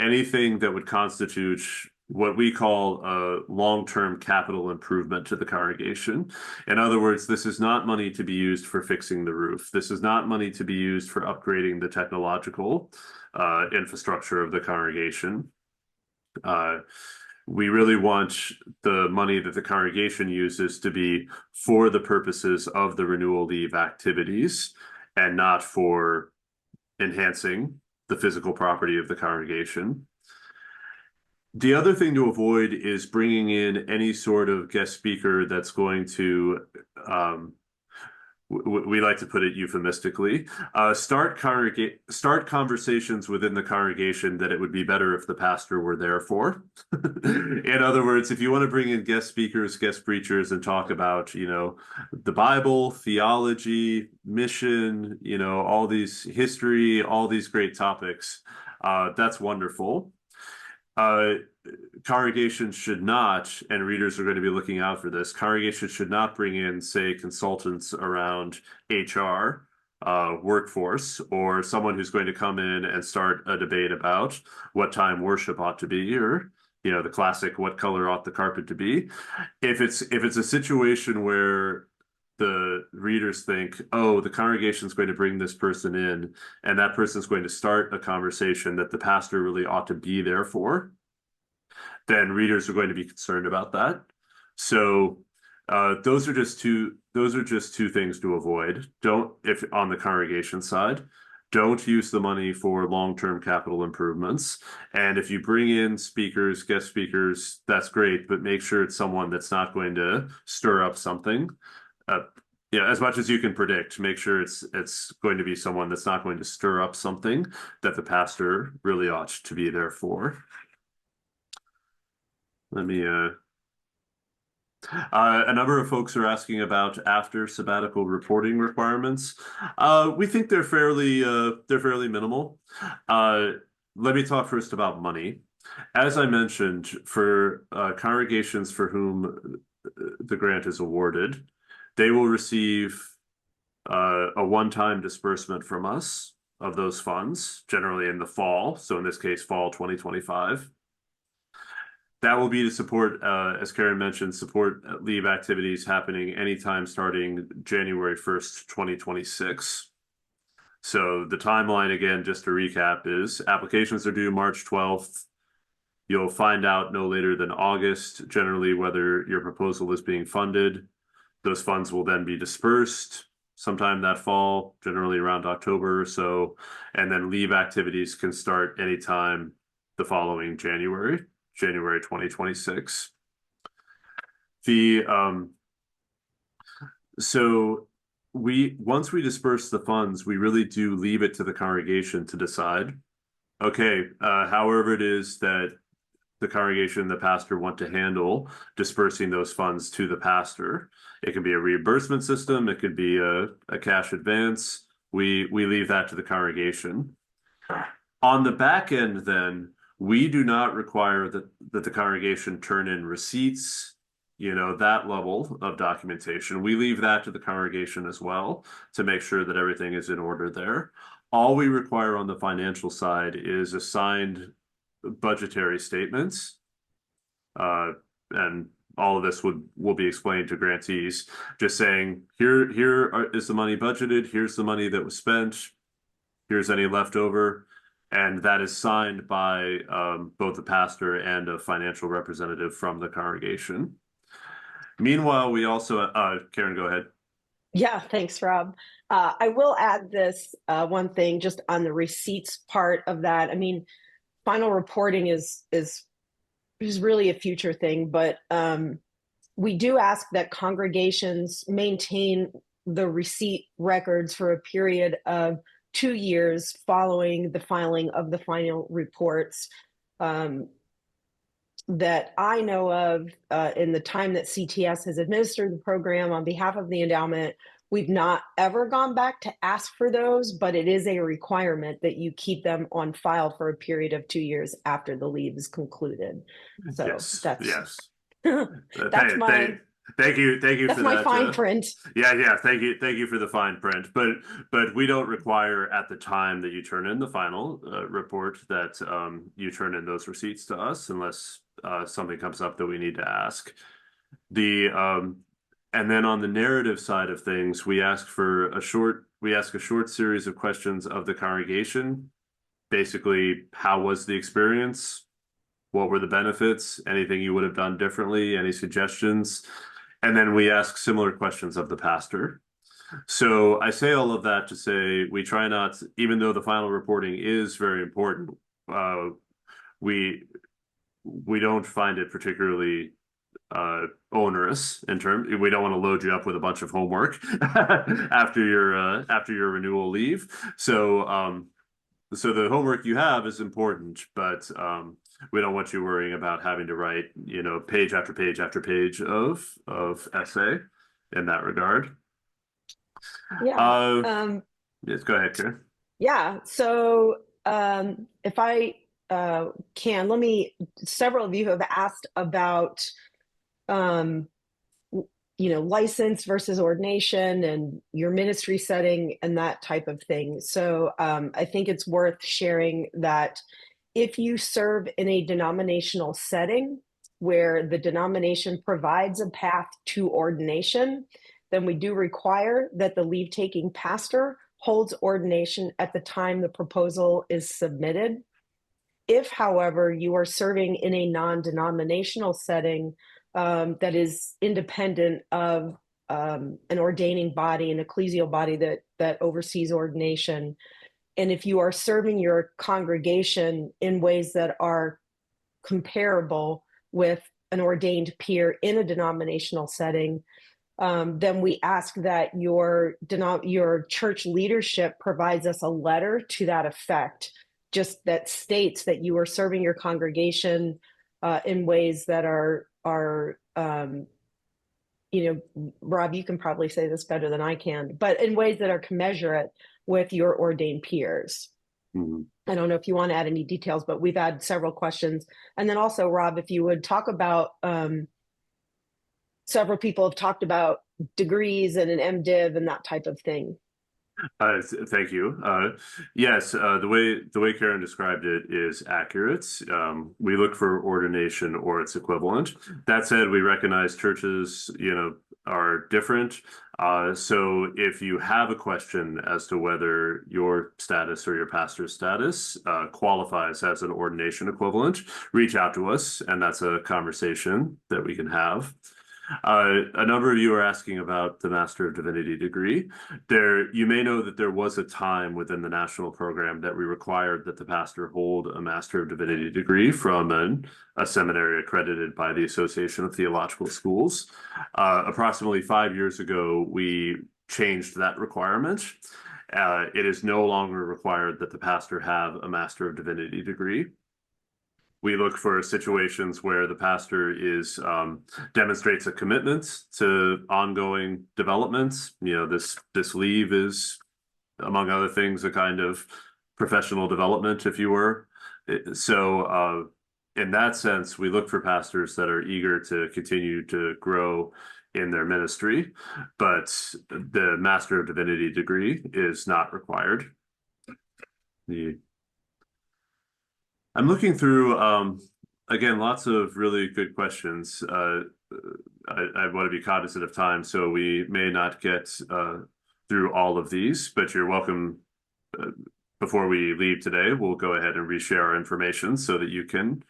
anything that would constitute what we call a long-term capital improvement to the congregation. In other words, this is not money to be used for fixing the roof. This is not money to be used for upgrading the technological infrastructure of the congregation. We really want the money that the congregation uses to be for the purposes of the renewal leave activities and not for enhancing the physical property of the congregation. The other thing to avoid is bringing in any sort of guest speaker that's going to we like to put it euphemistically, start conversations within the congregation that it would be better if the pastor were there for. In other words, if you want to bring in guest speakers, guest preachers, and talk about, the Bible, theology, mission, all these history, all these great topics, that's wonderful. Congregations should not, and readers are going to be looking out for this, congregations should not bring in, say, consultants around HR, workforce, or someone who's going to come in and start a debate about what time worship ought to be, or, the classic, what color ought the carpet to be. If it's a situation where the readers think, oh, the congregation's going to bring this person in, and that person's going to start a conversation that the pastor really ought to be there for, then readers are going to be concerned about that. So those are just two things to avoid. If on the congregation side, don't use the money for long-term capital improvements. And if you bring in speakers, guest speakers, that's great, but make sure it's someone that's not going to stir up something. As much as you can predict, make sure it's going to be someone that's not going to stir up something that the pastor really ought to be there for. Let me a number of folks are asking about after sabbatical reporting requirements. We think they're fairly minimal. Let me talk first about money. As I mentioned, for congregations for whom the grant is awarded, they will receive a one-time disbursement from us of those funds, generally in the fall. So in this case, fall 2025. That will be to support, as Karen mentioned, support leave activities happening anytime starting January 1st, 2026. So the timeline, again, just to recap, is applications are due March 12th. You'll find out no later than August, generally, whether your proposal is being funded. Those funds will then be dispersed sometime that fall, generally around October or so. And then leave activities can start anytime the following January 2026. So once we disperse the funds, we really do leave it to the congregation to decide, okay, however it is that the congregation, the pastor want to handle dispersing those funds to the pastor. It can be a reimbursement system, it could be a cash advance. We leave that to the congregation. On the back end, then, we do not require that the congregation turn in receipts, that level of documentation. We leave that to the congregation as well to make sure that everything is in order there. All we require on the financial side is assigned budgetary statements. And all of this will be explained to grantees, just saying, here is the money budgeted, here's the money that was spent, here's any leftover. And that is signed by both the pastor and a financial representative from the congregation. Meanwhile, we also, Karen, go ahead. Yeah, thanks, Rob. I will add this one thing just on the receipts part of that. I mean, final reporting is really a future thing, but we do ask that congregations maintain the receipt records for a period of 2 years following the filing of the final reports. That I know of in the time that CTS has administered the program on behalf of the endowment. We've not ever gone back to ask for those, but it is a requirement that you keep them on file for a period of 2 years after the leave is concluded. So yes, that's that's my thank you that's for my that fine print. Yeah, thank you for the fine print, but we don't require at the time that you turn in the final report that you turn in those receipts to us unless something comes up that we need to ask. And then on the narrative side of things, we ask a short series of questions of the congregation. Basically, how was the experience? What were the benefits? Anything you would have done differently? Any suggestions? And then we ask similar questions of the pastor. So I say all of that to say we try not, even though the final reporting is very important, we don't find it particularly onerous in terms. We don't want to load you up with a bunch of homework after your renewal leave. So so the homework you have is important, but we don't want you worrying about having to write, page after page after page of essay in that regard. Yeah. Yes, go ahead, Karen. Yeah. So if I can, several of you have asked about, license versus ordination and your ministry setting and that type of thing. So I think it's worth sharing that if you serve in a denominational setting where the denomination provides a path to ordination, then we do require that the leave-taking pastor holds ordination at the time the proposal is submitted. If, however, you are serving in a non-denominational setting that is independent of an ordaining body, an ecclesial body that oversees ordination, and if you are serving your congregation in ways that are comparable with an ordained peer in a denominational setting, then we ask that your church leadership provides us a letter to that effect, just that states that you are serving your congregation in ways that are Rob, you can probably say this better than I can, but in ways that are commensurate with your ordained peers. Mm-hmm. I don't know if you want to add any details, but we've had several questions. And then also, Rob, if you would talk about, several people have talked about degrees and an MDiv and that type of thing. Thank you. Yes, the way Karen described it is accurate. We look for ordination or its equivalent. That said, we recognize churches, are different. So if you have a question as to whether your status or your pastor's status qualifies as an ordination equivalent, reach out to us, and that's a conversation that we can have. A number of you are asking about the Master of Divinity degree. You may know that there was a time within the national program that we required that the pastor hold a Master of Divinity degree from a seminary accredited by the Association of Theological Schools. Approximately 5 years ago, we changed that requirement. It is no longer required that the pastor have a Master of Divinity degree. We look for situations where the pastor demonstrates a commitment to ongoing developments. This leave is, among other things, a kind of professional development, if you were. So in that sense, we look for pastors that are eager to continue to grow in their ministry, but the Master of Divinity degree is not required. I'm looking through, again, lots of really good questions. I want to be cognizant of time, so we may not get through all of these, but you're welcome. Before we leave today, we'll go ahead and reshare our information so that you can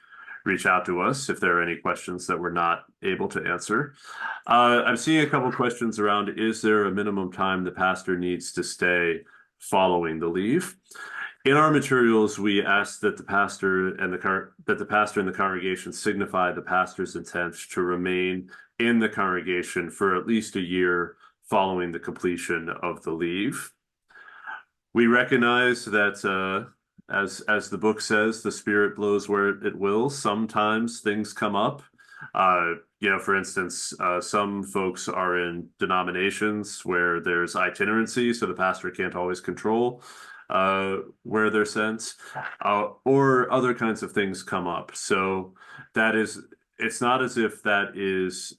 reach out to us if there are any questions that we're not able to answer. I'm seeing a couple questions around, is there a minimum time the pastor needs to stay following the leave? In our materials, we ask that the pastor and the congregation signify the pastor's intent to remain in the congregation for at least a year following the completion of the leave. We recognize that, as the book says, the Spirit blows where it will. Sometimes things come up. For instance, some folks are in denominations where there's itinerancy, so the pastor can't always control where they're sent, or other kinds of things come up. So it's not as if that is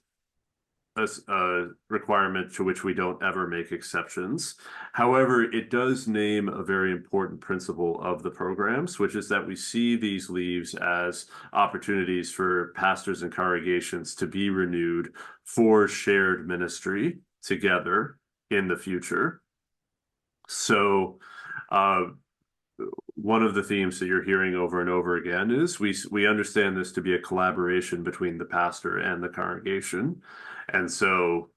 a requirement to which we don't ever make exceptions. However, it does name a very important principle of the programs, which is that we see these leaves as opportunities for pastors and congregations to be renewed for shared ministry together in the future. So one of the themes that you're hearing over and over again is we understand this to be a collaboration between the pastor and the congregation. And so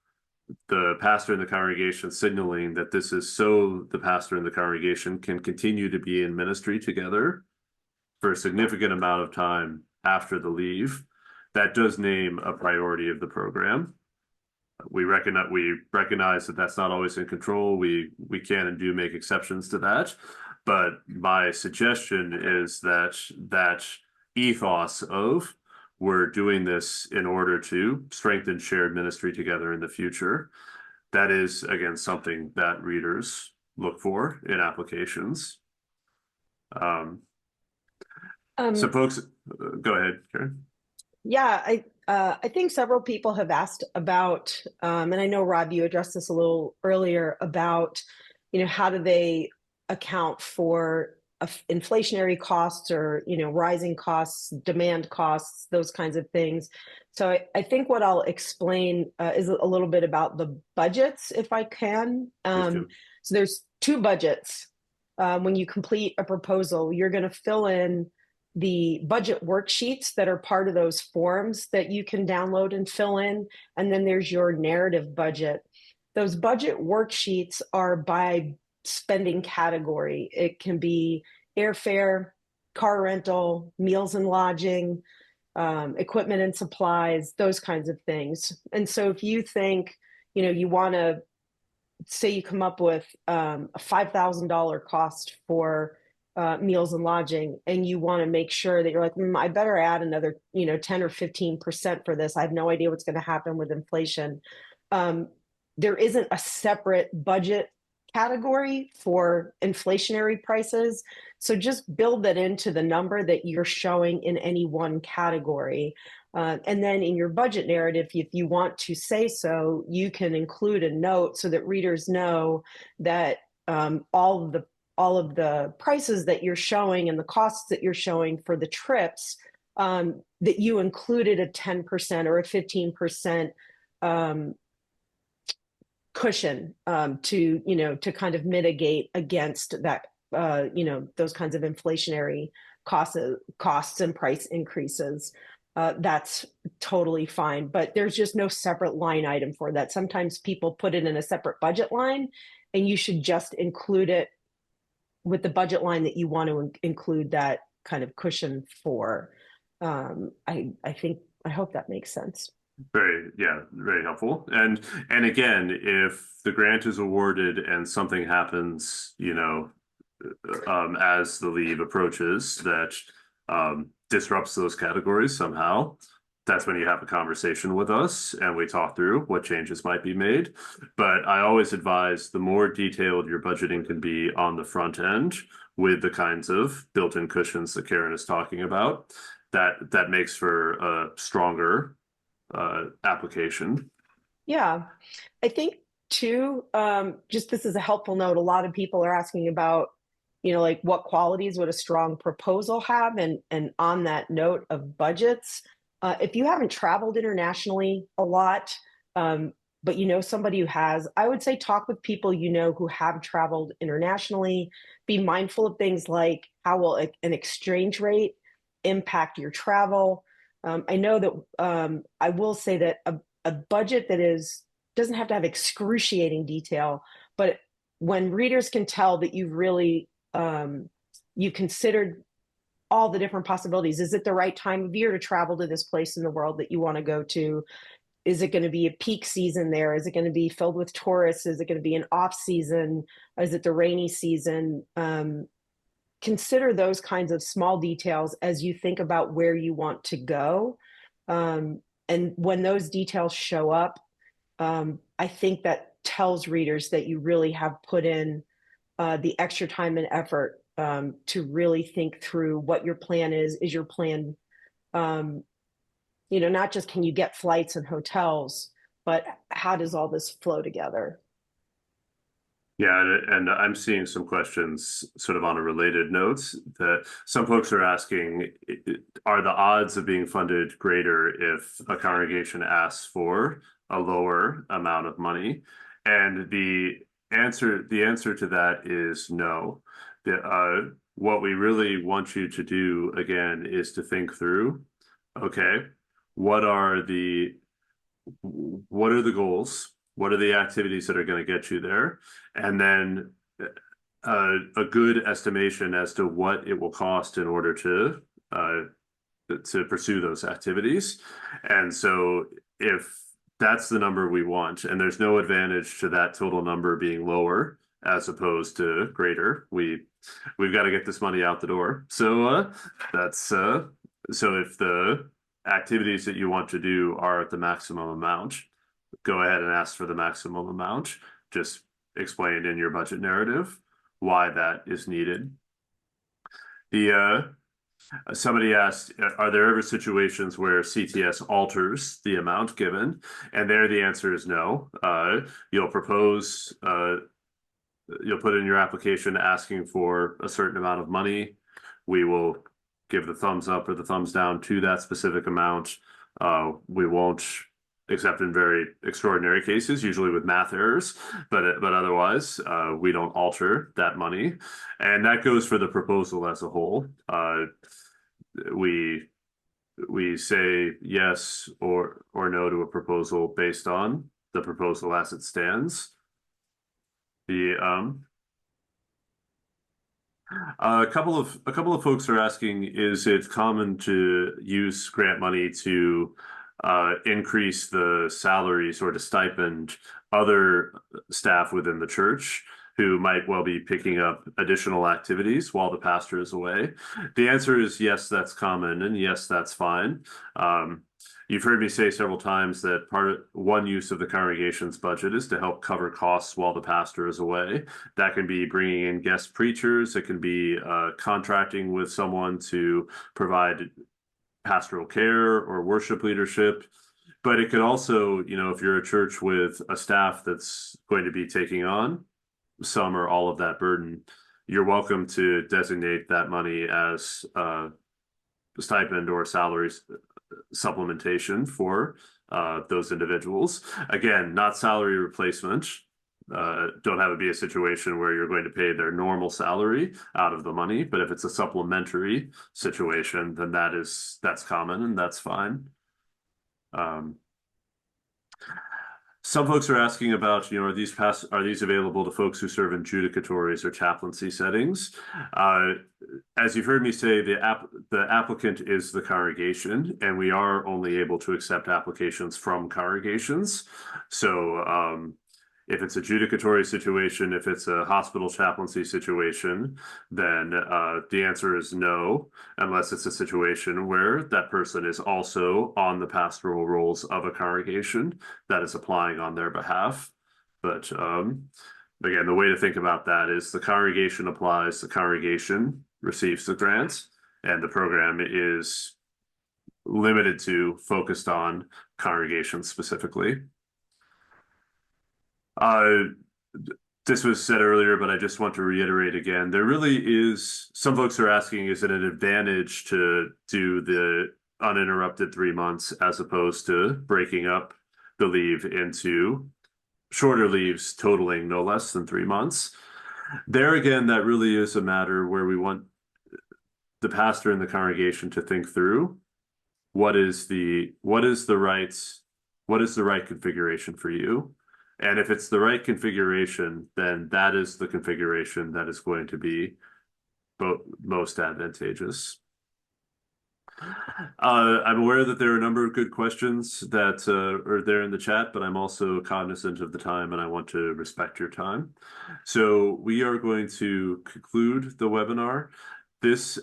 the pastor and the congregation signaling that this is so the pastor and the congregation can continue to be in ministry together for a significant amount of time after the leave. that does name a priority of the program. We recognize that that's not always in control. We can and do make exceptions to that. But my suggestion is that that ethos of we're doing this in order to strengthen shared ministry together in the future. That is, again, something that readers look for in applications. So folks, go ahead, Karen. Yeah, I think several people have asked about, and I know Rob, you addressed this a little earlier about, how do they account for inflationary costs or rising costs, demand costs, those kinds of things. So I think what I'll explain is a little bit about the budgets, if I can. So there's two budgets. When you complete a proposal, you're going to fill in the budget worksheets that are part of those forms that you can download and fill in. And then there's your narrative budget. Those budget worksheets are by spending category. It can be airfare, car rental, meals and lodging, equipment and supplies, those kinds of things. And so if you think, you want to say you come up with a $5,000 cost for meals and lodging, and you want to make sure that you're like, I better add another, 10 or 15% for this. I have no idea what's going to happen with inflation. There isn't a separate budget category for inflationary prices. So just build that into the number that you're showing in any one category. And then in your budget narrative, if you want to say so, you can include a note so that readers know that all of the prices that you're showing and the costs that you're showing for the trips, that you included a 10% or a 15% cushion to kind of mitigate against that, those kinds of inflationary costs and price increases. That's totally fine, but there's just no separate line item for that. Sometimes people put it in a separate budget line, and you should just include it with the budget line that you want to include that kind of cushion for. I hope that makes sense. Very helpful. And again, if the grant is awarded and something happens, as the leave approaches that disrupts those categories somehow, that's when you have a conversation with us and we talk through what changes might be made. But I always advise the more detailed your budgeting can be on the front end with the kinds of built-in cushions that Karen is talking about, that makes for a stronger application. Yeah, I think too, just this is a helpful note. A lot of people are asking about, like what qualities would a strong proposal have? And on that note of budgets, if you haven't traveled internationally a lot, but somebody who has, I would say talk with people who have traveled internationally. Be mindful of things like how will an exchange rate impact your travel. I know that I will say that a budget that doesn't have to have excruciating detail, but when readers can tell that you've really you considered all the different possibilities. Is it the right time of year to travel to this place in the world that you want to go to? Is it going to be a peak season there? Is it going to be filled with tourists? Is it going to be an off season? Is it the rainy season? Consider those kinds of small details as you think about where you want to go. And when those details show up, I think that tells readers that you really have put in the extra time and effort to really think through what your plan is. Is your plan, not just can you get flights and hotels, but how does all this flow together? Yeah, and I'm seeing some questions sort of on a related note that some folks are asking, are the odds of being funded greater if a congregation asks for a lower amount of money? And the answer to that is no. What we really want you to do, again, is to think through, okay, what are the goals? What are the activities that are going to get you there? And then a good estimation as to what it will cost in order to to pursue those activities. And so if that's the number we want, and there's no advantage to that total number being lower as opposed to greater, we've got to get this money out the door. So that's so if the activities that you want to do are at the maximum amount, go ahead and ask for the maximum amount. Just explain in your budget narrative why that is needed. Somebody asked, are there ever situations where CTS alters the amount given? And there the answer is no. You'll propose, you'll put in your application asking for a certain amount of money. We will give the thumbs up or the thumbs down to that specific amount. We won't, except in very extraordinary cases, usually with math errors, but otherwise, we don't alter that money. And that goes for the proposal as a whole. We say yes or no to a proposal based on the proposal as it stands. A couple of folks are asking, is it common to use grant money to increase the salaries or to stipend other staff within the church who might well be picking up additional activities while the pastor is away? The answer is yes, that's common, and yes, that's fine. You've heard me say several times that one use of the congregation's budget is to help cover costs while the pastor is away. That can be bringing in guest preachers. It can be contracting with someone to provide pastoral care or worship leadership. But it could also, if you're a church with a staff that's going to be taking on some or all of that burden, you're welcome to designate that money as stipend or salaries supplementation for those individuals. Again, not salary replacement. Don't have it be a situation where you're going to pay their normal salary out of the money, but if it's a supplementary situation, then that's common and that's fine. Some folks are asking about, are these available to folks who serve in judicatories or chaplaincy settings? As you've heard me say, the applicant is the congregation, and we are only able to accept applications from congregations. So if it's a judicatory situation, if it's a hospital chaplaincy situation, then the answer is no, unless it's a situation where that person is also on the pastoral roles of a congregation that is applying on their behalf. But again, the way to think about that is the congregation applies, the congregation receives the grant, and the program is limited to, focused on congregations specifically. This was said earlier, but I just want to reiterate again. There really is, some folks are asking, is it an advantage to do the uninterrupted 3 months as opposed to breaking up the leave into shorter leaves totaling no less than 3 months? There again, that really is a matter where we want the pastor and the congregation to think through what is the right configuration for you. And if it's the right configuration, then that is the configuration that is going to be most advantageous. I'm aware that there are a number of good questions that are there in the chat, but I'm also cognizant of the time and I want to respect your time. So we are going to conclude the webinar. This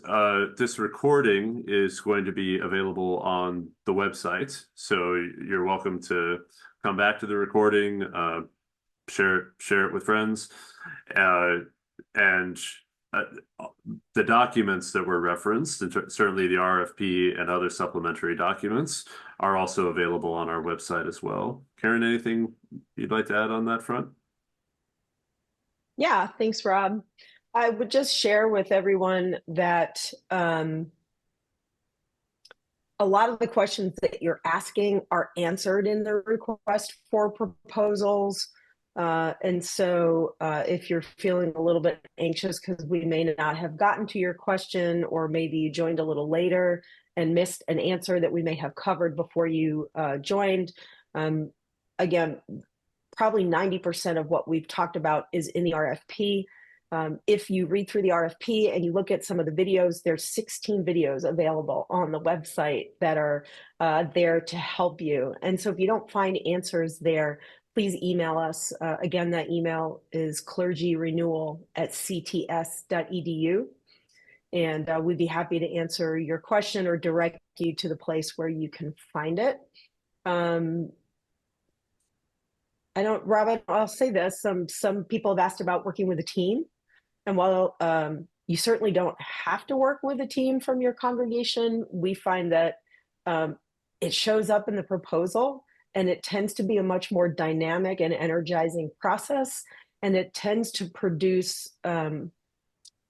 recording is going to be available on the website. So you're welcome to come back to the recording, share it with friends, and the documents that were referenced, and certainly the RFP and other supplementary documents, are also available on our website as well. Karen, anything you'd like to add on that front? Yeah, thanks, Rob. I would just share with everyone that a lot of the questions that you're asking are answered in the request for proposals. And so if you're feeling a little bit anxious because we may not have gotten to your question, or maybe you joined a little later and missed an answer that we may have covered before you joined, again, probably 90% of what we've talked about is in the RFP. If you read through the RFP and you look at some of the videos, there's 16 videos available on the website that are there to help you. And so if you don't find answers there, please email us. Again, that email is clergyrenewal@cts.edu. And we'd be happy to answer your question or direct you to the place where you can find it. Robin, I'll say this, some people have asked about working with a team. And while you certainly don't have to work with a team from your congregation, we find that it shows up in the proposal, and it tends to be a much more dynamic and energizing process. And it tends to produce a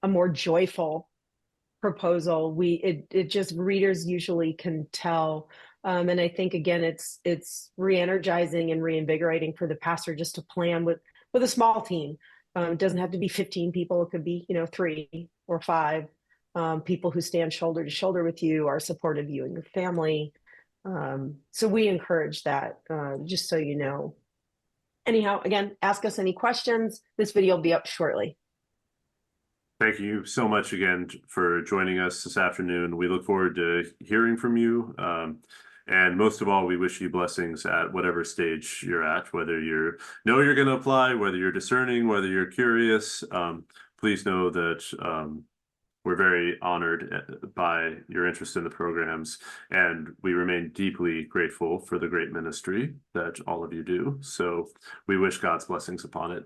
more joyful proposal. It just, readers usually can tell. And I think, again, it's re-energizing and reinvigorating for the pastor just to plan with a small team. It doesn't have to be 15 people. It could be, 3 or 5 people who stand shoulder to shoulder with you, are supportive of you and your family. So we encourage that, just so you know. Anyhow, again, ask us any questions. This video will be up shortly. Thank you so much again for joining us this afternoon. We look forward to hearing from you. And most of all, we wish you blessings at whatever stage you're at, whether you're going to apply, whether you're discerning, whether you're curious. Please know that we're very honored by your interest in the programs, and we remain deeply grateful for the great ministry that all of you do. So we wish God's blessings upon it.